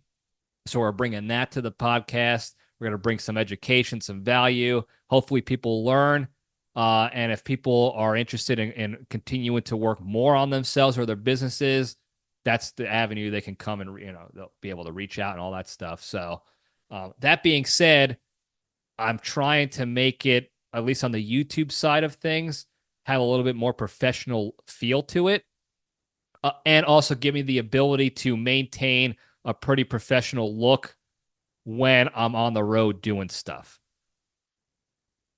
Speaker 1: So we're bringing that to the podcast. We're going to bring some education, some value. Hopefully people learn. And if people are interested in continuing to work more on themselves or their businesses, that's the avenue they can come and, they'll be able to reach out and all that stuff. So that being said, I'm trying to make it, at least on the YouTube side of things, have a little bit more professional feel to it. And also give me the ability to maintain a pretty professional look when I'm on the road doing stuff.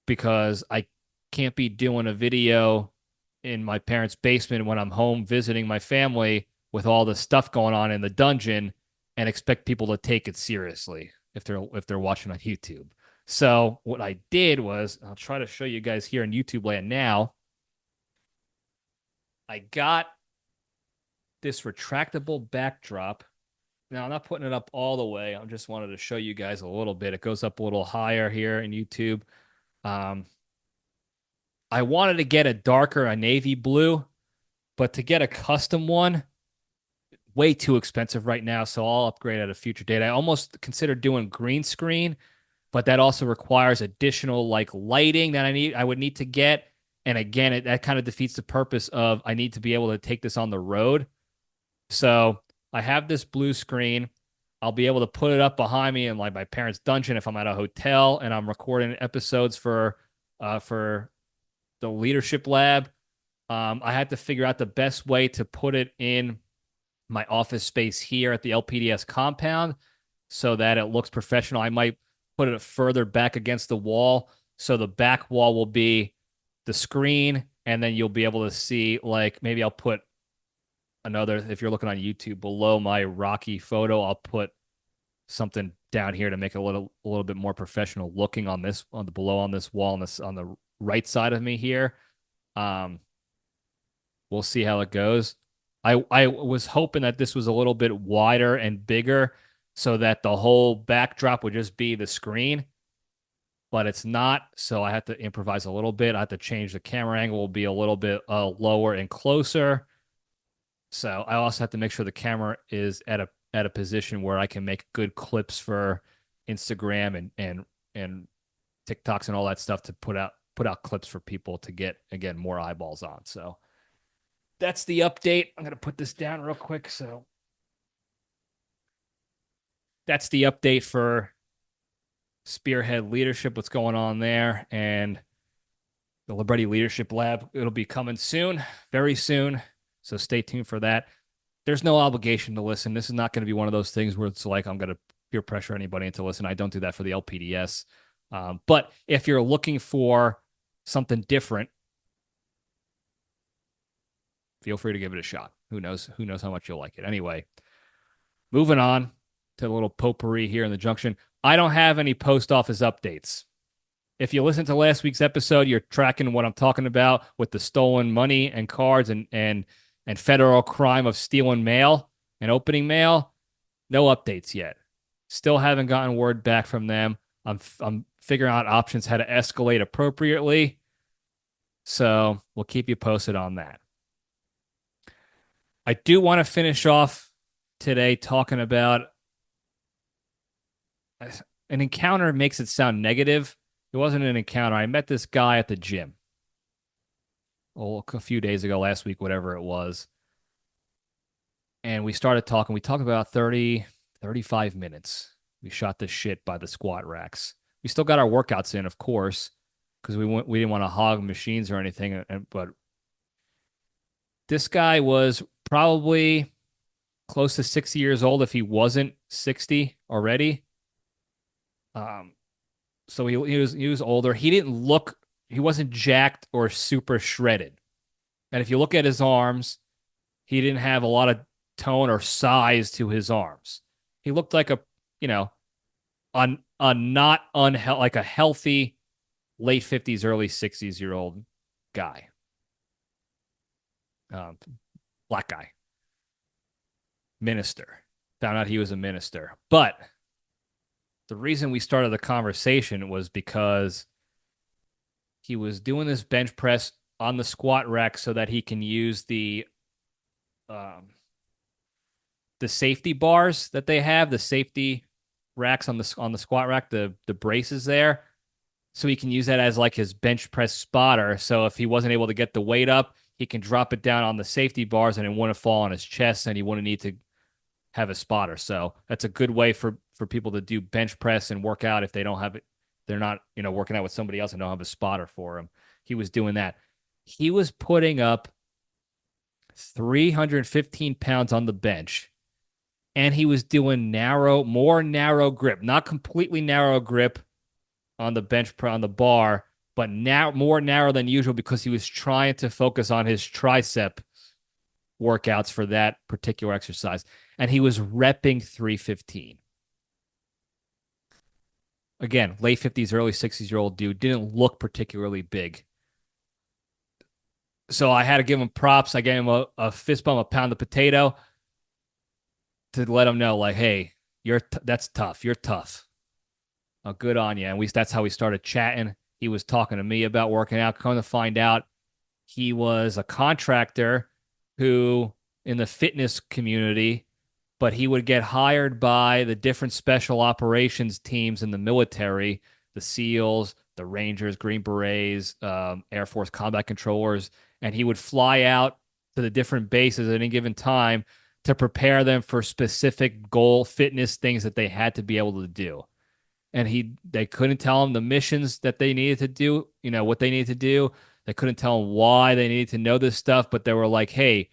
Speaker 1: Because I can't be doing a video in my parents' basement when I'm home visiting my family with all the stuff going on in the dungeon and expect people to take it seriously if they're watching on YouTube. So what I did was, I'll try to show you guys here in YouTube land now. I got this retractable backdrop. Now, I'm not putting it up all the way. I just wanted to show you guys a little bit. It goes up a little higher here in YouTube. I wanted to get a navy blue, but to get a custom one, way too expensive right now. So I'll upgrade at a future date. I almost considered doing green screen, but that also requires additional like lighting that I would need to get. And again, that kind of defeats the purpose of I need to be able to take this on the road. So I have this blue screen. I'll be able to put it up behind me in like my parents' dungeon if I'm at a hotel and I'm recording episodes for the leadership lab. I had to figure out the best way to put it in my office space here at the LPDS compound so that it looks professional. I might put it further back against the wall. So the back wall will be the screen, and then you'll be able to see, like, maybe I'll put another, if you're looking on YouTube, below my Rocky photo, I'll put something down here to make it a little bit more professional looking on this, below on this wall, on the right side of me here. We'll see how it goes. I was hoping that this was a little bit wider and bigger so that the whole backdrop would just be the screen, but it's not. So I had to improvise a little bit. I had to change the camera angle, will be a little bit lower and closer. So I also have to make sure the camera is at a position where I can make good clips for Instagram and TikToks and all that stuff to put out clips for people to get, again, more eyeballs on. So that's the update. I'm going to put this down real quick. So that's the update for Spearhead Leadership, what's going on there, and the Libretti Leadership Lab. It'll be coming soon, very soon. So stay tuned for that. There's no obligation to listen. This is not going to be one of those things where it's like I'm going to peer pressure anybody into listen. I don't do that for the LPDS. But if you're looking for something different, feel free to give it a shot. Who knows how much you'll like it. Anyway, moving on to a little potpourri here in the Junction. I don't have any post office updates. If you listen to last week's episode, you're tracking what I'm talking about with the stolen money and cards and federal crime of stealing mail and opening mail. No updates yet. Still haven't gotten word back from them. I'm figuring out options how to escalate appropriately. So we'll keep you posted on that. I do want to finish off today talking about an encounter. Makes it sound negative. It wasn't an encounter. I met this guy at the gym. A few days ago, last week, whatever it was. And we started talking. We talked about 30, 35 minutes. We shot the shit by the squat racks. We still got our workouts in, of course, because we didn't want to hog machines or anything. But this guy was probably close to 60 years old if he wasn't 60 already. So he was older. He wasn't jacked or super shredded. And if you look at his arms, he didn't have a lot of tone or size to his arms. He looked like like a healthy late 50s, early 60s year old guy. Black guy. Minister. found out he was a minister. But the reason we started the conversation was because he was doing this bench press on the squat rack so that he can use um, the safety bars that they have, the safety racks on the squat rack, the braces there, so he can use that as like his bench press spotter. So if he wasn't able to get the weight up, he can drop it down on the safety bars and it wouldn't fall on his chest, and he wouldn't need to have a spotter. So that's a good way for people to do bench press and work out if they don't have it. They're not, working out with somebody else and don't have a spotter for him. He was doing that. He was putting up 315 pounds on the bench, and he was doing more narrow grip, not completely narrow grip on the bench on the bar, but now more narrow than usual because he was trying to focus on his tricep workouts for that particular exercise. And he was repping 315. Again, late 50s, early 60s-year-old dude, didn't look particularly big. So I had to give him props. I gave him a fist bump, a pound of potato to let him know, like, hey, that's tough. You're tough. Oh, good on you. And that's how we started chatting. He was talking to me about working out. Come to find out, he was a contractor who, in the fitness community, but he would get hired by the different special operations teams in the military, the SEALs, the Rangers, Green Berets, Air Force combat controllers, and he would fly out to the different bases at any given time to prepare them for specific goal fitness things that they had to be able to do. And they couldn't tell him the missions that they needed to do, what they needed to do. They couldn't tell him why they needed to know this stuff, but they were like, hey,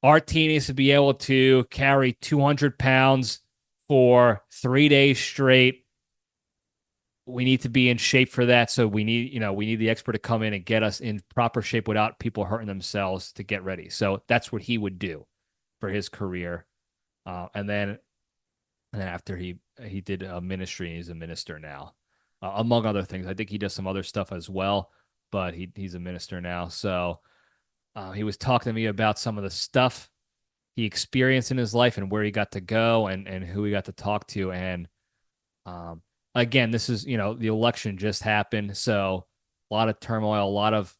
Speaker 1: our team needs to be able to carry 200 pounds for 3 days straight. We need to be in shape for that. So we need the expert to come in and get us in proper shape without people hurting themselves to get ready. So that's what he would do for his career. And then after he did a ministry, he's a minister now, among other things. I think he does some other stuff as well, but he's a minister now. So he was talking to me about some of the stuff he experienced in his life and where he got to go and who he got to talk to. And again, this is, the election just happened. So a lot of turmoil, a lot of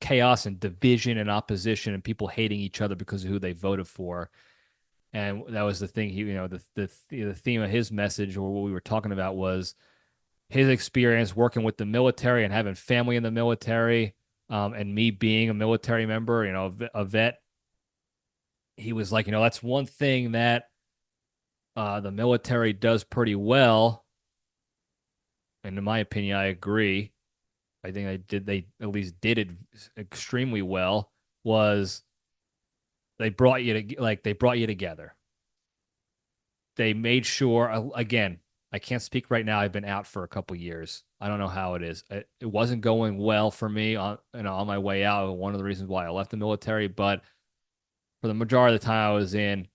Speaker 1: chaos and division and opposition and people hating each other because of who they voted for. And that was the thing. The theme of his message, or what we were talking about, was his experience working with the military and having family in the military, and me being a military member, a vet. He was like, that's one thing that the military does pretty well. And in my opinion, I agree. I think they at least did it extremely well, was they brought you together. They made sure, again, I can't speak right now. I've been out for a couple years. I don't know how it is. It wasn't going well for me on my way out. One of the reasons why I left the military, but for the majority of the time I was in,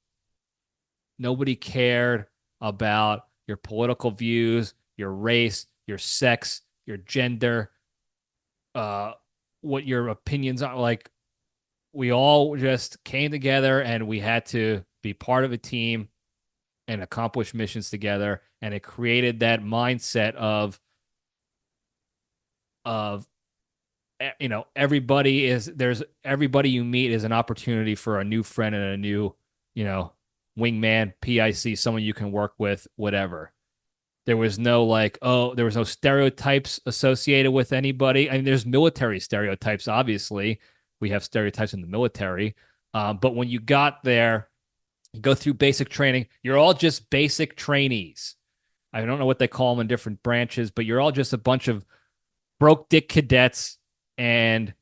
Speaker 1: nobody cared about your political views, your race, your sex, your gender, what your opinions are. Like, we all just came together and we had to be part of a team and accomplish missions together. And it created that mindset of everybody you meet is an opportunity for a new friend and a new, wingman, PIC, someone you can work with, whatever. There was no there was no stereotypes associated with anybody. I mean, there's military stereotypes, obviously. We have stereotypes in the military. But when you got there, you go through basic training, you're all just basic trainees. I don't know what they call them in different branches, but you're all just a bunch of broke dick cadets, and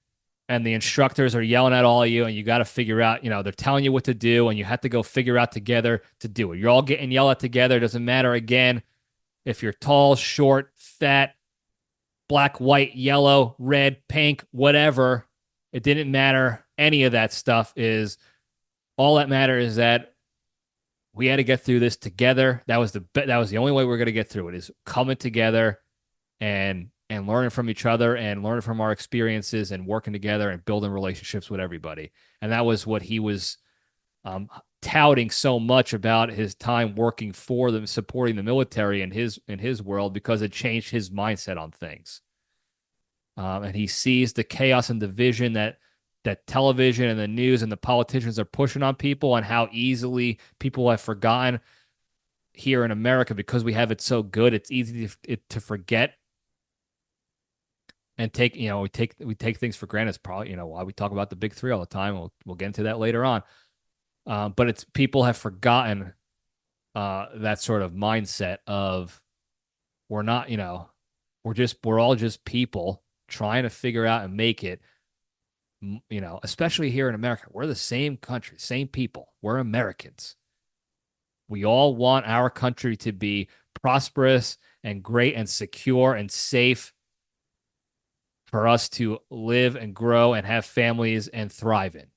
Speaker 1: the instructors are yelling at all of you, and you got to figure out, they're telling you what to do, and you have to go figure out together to do it. You're all getting yelled at together. It doesn't matter, again, if you're tall, short, fat, black, white, yellow, red, pink, whatever. It didn't matter. Any of that stuff all that matters is that we had to get through this together. That was the only way we're going to get through it, is coming together and learning from each other and learning from our experiences and working together and building relationships with everybody. And that was what he was touting so much about his time working for them, supporting the military in his world because it changed his mindset on things. And he sees the chaos and division that television and the news and the politicians are pushing on people, and how easily people have forgotten here in America because we have it so good. It's easy to forget and take, we take things for granted. It's probably, why we talk about the big three all the time. We'll get into that later on. But it's people have forgotten that sort of mindset of we're not, we're all just people trying to figure out and make it. Especially here in America, we're the same country, same people. We're Americans. We all want our country to be prosperous and great and secure and safe for us to live and grow and have families and thrive in.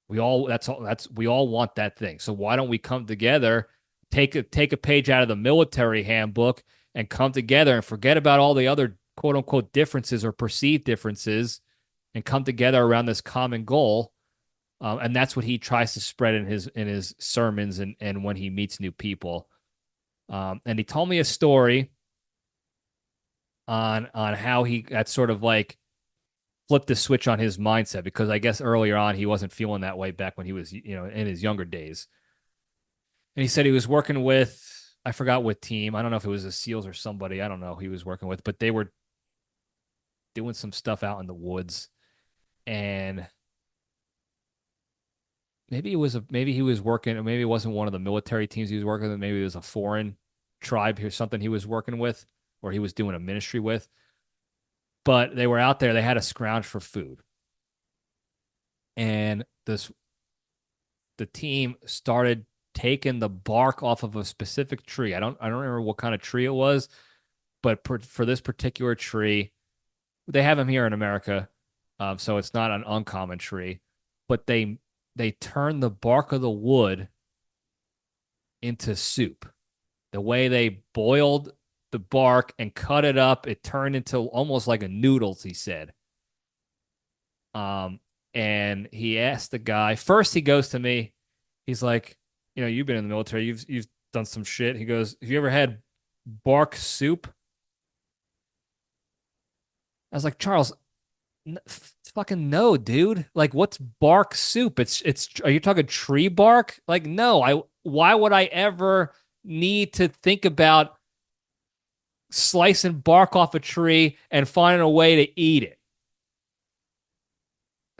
Speaker 1: We all want that thing. So why don't we come together, take a page out of the military handbook and come together and forget about all the other quote unquote differences or perceived differences and come together around this common goal. And that's what he tries to spread in his sermons and when he meets new people. And he told me a story on how he got sort of like flipped the switch on his mindset, because I guess earlier on he wasn't feeling that way back when he was, in his younger days. And he said he was working with, I forgot what team. I don't know if it was the SEALs or somebody. I don't know who he was working with, but they were doing some stuff out in the woods. And maybe he was working, or maybe it wasn't one of the military teams he was working with. Maybe it was a foreign tribe or something he was working with, or he was doing a ministry with. But they were out there. They had to scrounge for food, and the team started taking the bark off of a specific tree. I don't remember what kind of tree it was, but for this particular tree, they have them here in America, so it's not an uncommon tree. But they turn the bark of the wood into soup. The way they boiled the bark and cut it up, it turned into almost like a noodles, he said. And he asked the guy, first he goes to me, he's like, you've been in the military, you've done some shit. He goes, have you ever had bark soup? I was like, Charles, fucking no, dude. Like, what's bark soup? It's are you talking tree bark? Like, no, why would I ever need to think about slicing bark off a tree and finding a way to eat it?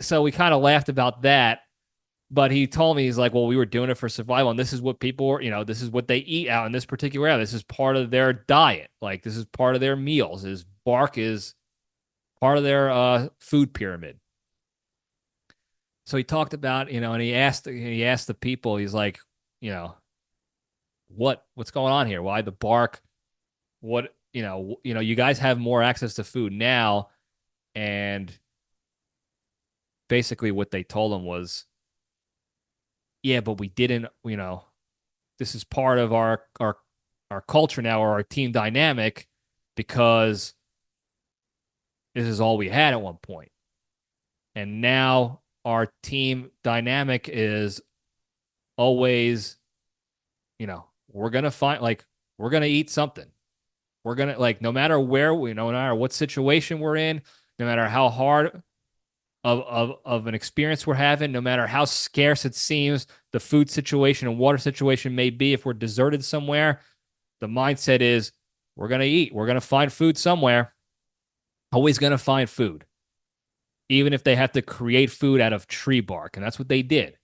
Speaker 1: So we kind of laughed about that, but he told me, he's like, well, we were doing it for survival, and this is what people were, this is what they eat out in this particular area. This is part of their diet. Like, this is part of their meals. Is bark is part of their food pyramid. So he talked about, and he asked the people, he's like, what's going on here? Why the bark? What, you guys have more access to food now. And basically what they told him was, yeah, but we didn't, this is part of our culture now, or our team dynamic, because this is all we had at one point. And now our team dynamic is always, we're going to find, like, we're going to eat something. We're going to, like, no matter where no matter what situation we're in, no matter how hard of an experience we're having, no matter how scarce it seems the food situation and water situation may be, if we're deserted somewhere, the mindset is we're going to eat. We're going to find food somewhere. Always going to find food, even if they have to create food out of tree bark. And that's what they did.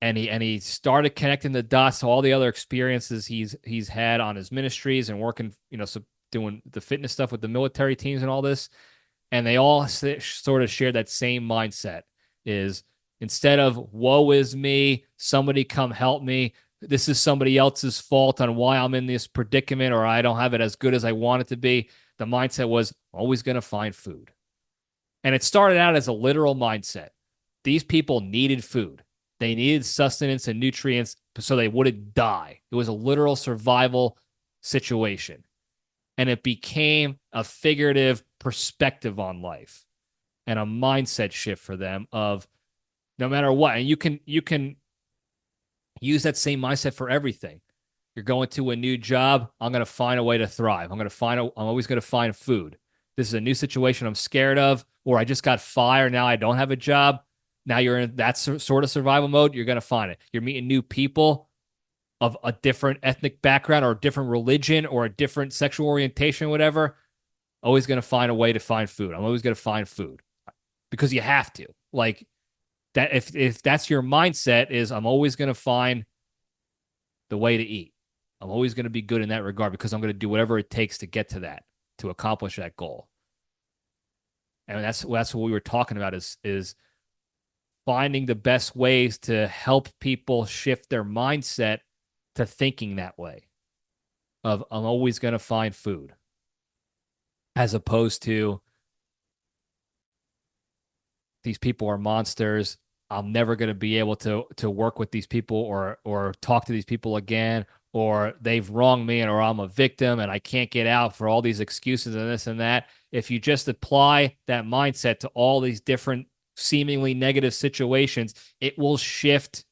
Speaker 1: And he started connecting the dots to all the other experiences he's had on his ministries and working, so doing the fitness stuff with the military teams and all this. And they all sort of share that same mindset, is instead of woe is me, somebody come help me, this is somebody else's fault on why I'm in this predicament, or I don't have it as good as I want it to be. The mindset was always going to find food. And it started out as a literal mindset. These people needed food. They needed sustenance and nutrients so they wouldn't die. It was a literal survival situation. And it became a figurative perspective on life and a mindset shift for them of, no matter what. And you can use that same mindset for everything. You're going to a new job. I'm going to find a way to thrive. I'm always going to find food. This is a new situation I'm scared of, or I just got fired. Now I don't have a job. Now you're in that sort of survival mode. You're going to find it. You're meeting new people of a different ethnic background or a different religion or a different sexual orientation, whatever. Always going to find a way to find food. I'm always going to find food because you have to. Like that, if that's your mindset, is I'm always going to find the way to eat. I'm always going to be good in that regard because I'm going to do whatever it takes to get to that, to accomplish that goal. And that's what we were talking about is finding the best ways to help people shift their mindset to thinking that way of I'm always going to find food, as opposed to these people are monsters. I'm never going to be able to work with these people or talk to these people again, or they've wronged me, or I'm a victim and I can't get out for all these excuses and this and that. If you just apply that mindset to all these different seemingly negative situations, it will shift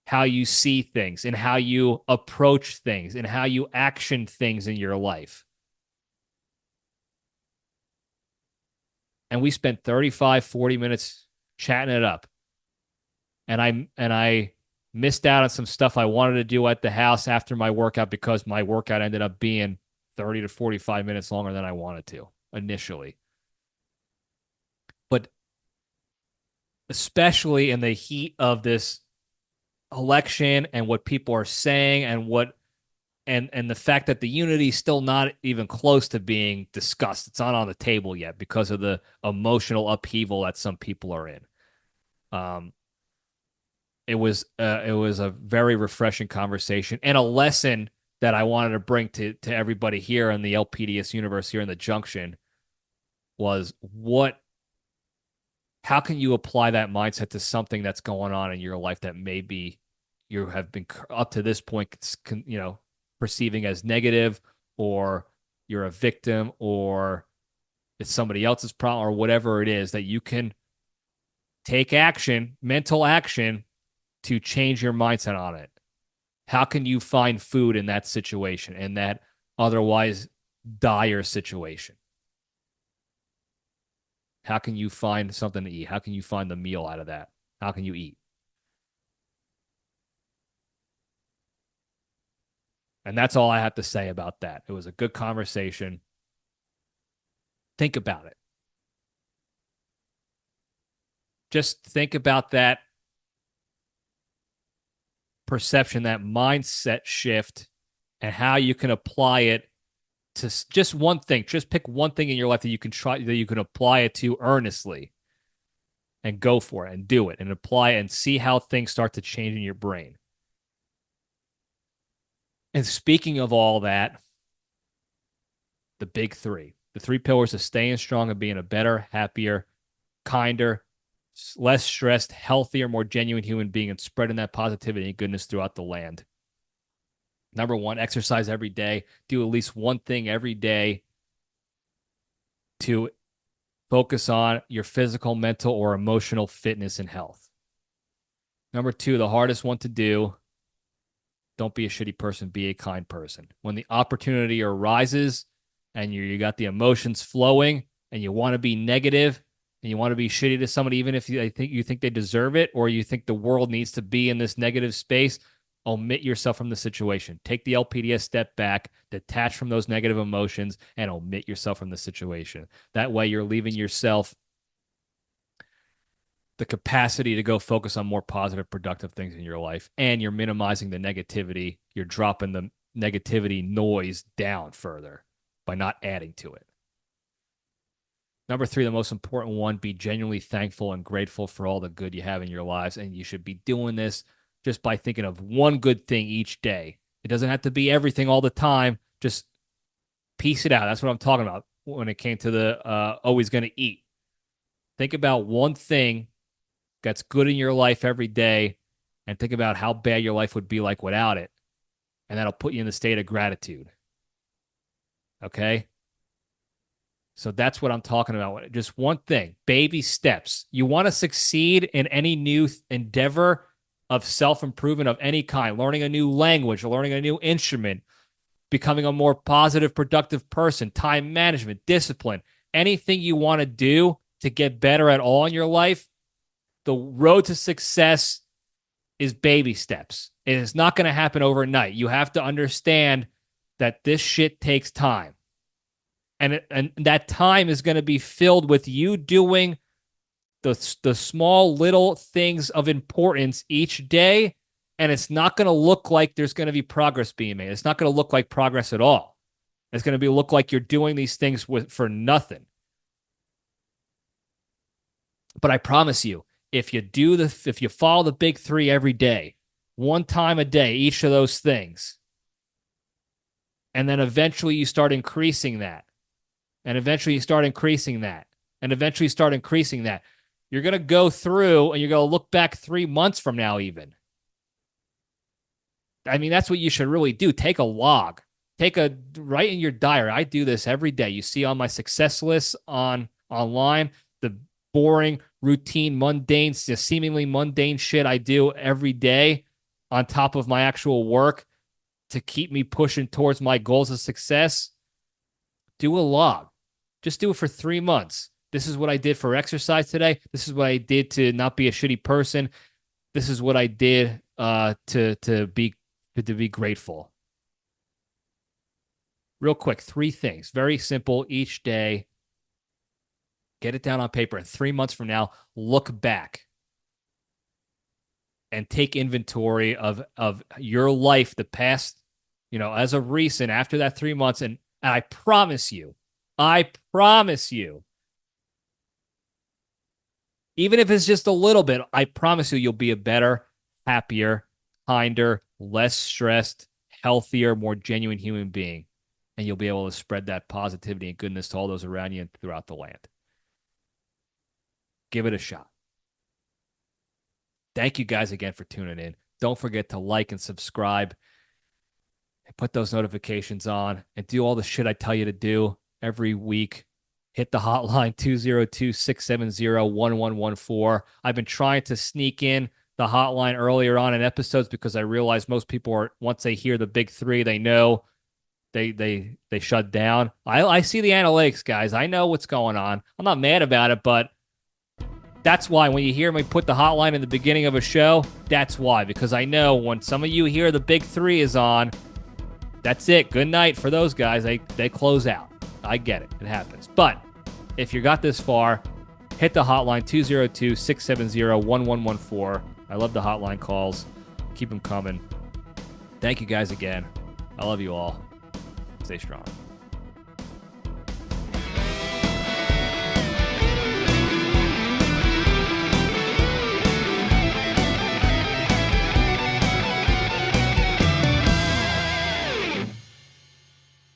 Speaker 1: how you see things and how you approach things and how you action things in your life. And we spent 35, 40 minutes chatting it up. And I missed out on some stuff I wanted to do at the house after my workout because my workout ended up being 30 to 45 minutes longer than I wanted to initially. But especially in the heat of this election and what people are saying and the fact that the unity is still not even close to being discussed. It's not on the table yet because of the emotional upheaval that some people are in. It was a very refreshing conversation and a lesson that I wanted to bring to everybody here in the LPDS universe here in the Junction was how can you apply that mindset to something that's going on in your life that maybe you have been up to this point, perceiving as negative, or you're a victim, or it's somebody else's problem, or whatever it is, that you can take action, mental action, to change your mindset on it. How can you find food in that situation, in that otherwise dire situation? How can you find something to eat? How can you find the meal out of that? How can you eat? And that's all I have to say about that. It was a good conversation. Think about it. Just think about that perception, that mindset shift, and how you can apply it to just one thing. Just pick one thing in your life that you can try, that you can apply it to earnestly, and go for it and do it and apply it and see how things start to change in your brain. And speaking of all that, the big three, the three pillars of staying strong and being a better, happier, kinder, less stressed, healthier, more genuine human being, and spreading that positivity and goodness throughout the land. Number one, exercise every day. Do at least one thing every day to focus on your physical, mental, or emotional fitness and health. Number two, the hardest one to do, don't be a shitty person, be a kind person. When the opportunity arises and you got the emotions flowing and you want to be negative and you want to be shitty to somebody, even if you think they deserve it, or you think the world needs to be in this negative space, omit yourself from the situation. Take the LPDS step back, detach from those negative emotions, and omit yourself from the situation. That way you're leaving yourself the capacity to go focus on more positive, productive things in your life, and you're minimizing the negativity. You're dropping the negativity noise down further by not adding to it. Number three, the most important one, be genuinely thankful and grateful for all the good you have in your lives. And you should be doing this just by thinking of one good thing each day. It doesn't have to be everything all the time. Just piece it out. That's what I'm talking about when it came to the always going to eat. Think about one thing that's good in your life every day, and think about how bad your life would be like without it. And that'll put you in the state of gratitude. Okay? So that's what I'm talking about. Just one thing, baby steps. You want to succeed in any new endeavor of self-improvement of any kind, learning a new language, learning a new instrument, becoming a more positive, productive person, time management, discipline, anything you want to do to get better at all in your life, the road to success is baby steps. It is not going to happen overnight. You have to understand that this shit takes time. And that time is going to be filled with you doing the small little things of importance each day. And it's not going to look like there's going to be progress being made. It's not going to look like progress at all. It's going to look like you're doing these things for nothing. But I promise you, if you follow the big three every day, one time a day, each of those things, and then eventually you start increasing that, and eventually you start increasing that, and eventually you start increasing that, you're going to go through and you're going to look back 3 months from now even. I mean, that's what you should really do. Take a log. Write in your diary. I do this every day. You see on my success list online, the boring, routine, mundane, seemingly mundane shit I do every day on top of my actual work to keep me pushing towards my goals of success. Do a log. Just do it for 3 months. This is what I did for exercise today. This is what I did to not be a shitty person. This is what I did to be grateful. Real quick, 3 things. Very simple each day. Get it down on paper. And 3 months from now, look back and take inventory of your life, the past, as of recent, after that 3 months. And I promise you, even if it's just a little bit, I promise you'll be a better, happier, kinder, less stressed, healthier, more genuine human being. And you'll be able to spread that positivity and goodness to all those around you and throughout the land. Give it a shot. Thank you guys again for tuning in. Don't forget to like and subscribe and put those notifications on and do all the shit I tell you to do every week. Hit the hotline 202-670-1114. I've been trying to sneak in the hotline earlier on in episodes because I realize most people once they hear the big three, they know they shut down. I see the analytics, guys. I know what's going on. I'm not mad about it, but that's why when you hear me put the hotline in the beginning of a show, that's why. Because I know when some of you hear the big three is on, that's it. Good night for those guys. They close out. I get it. It happens. But if you got this far, hit the hotline 202-670-1114. I love the hotline calls. Keep them coming. Thank you guys again. I love you all. Stay strong.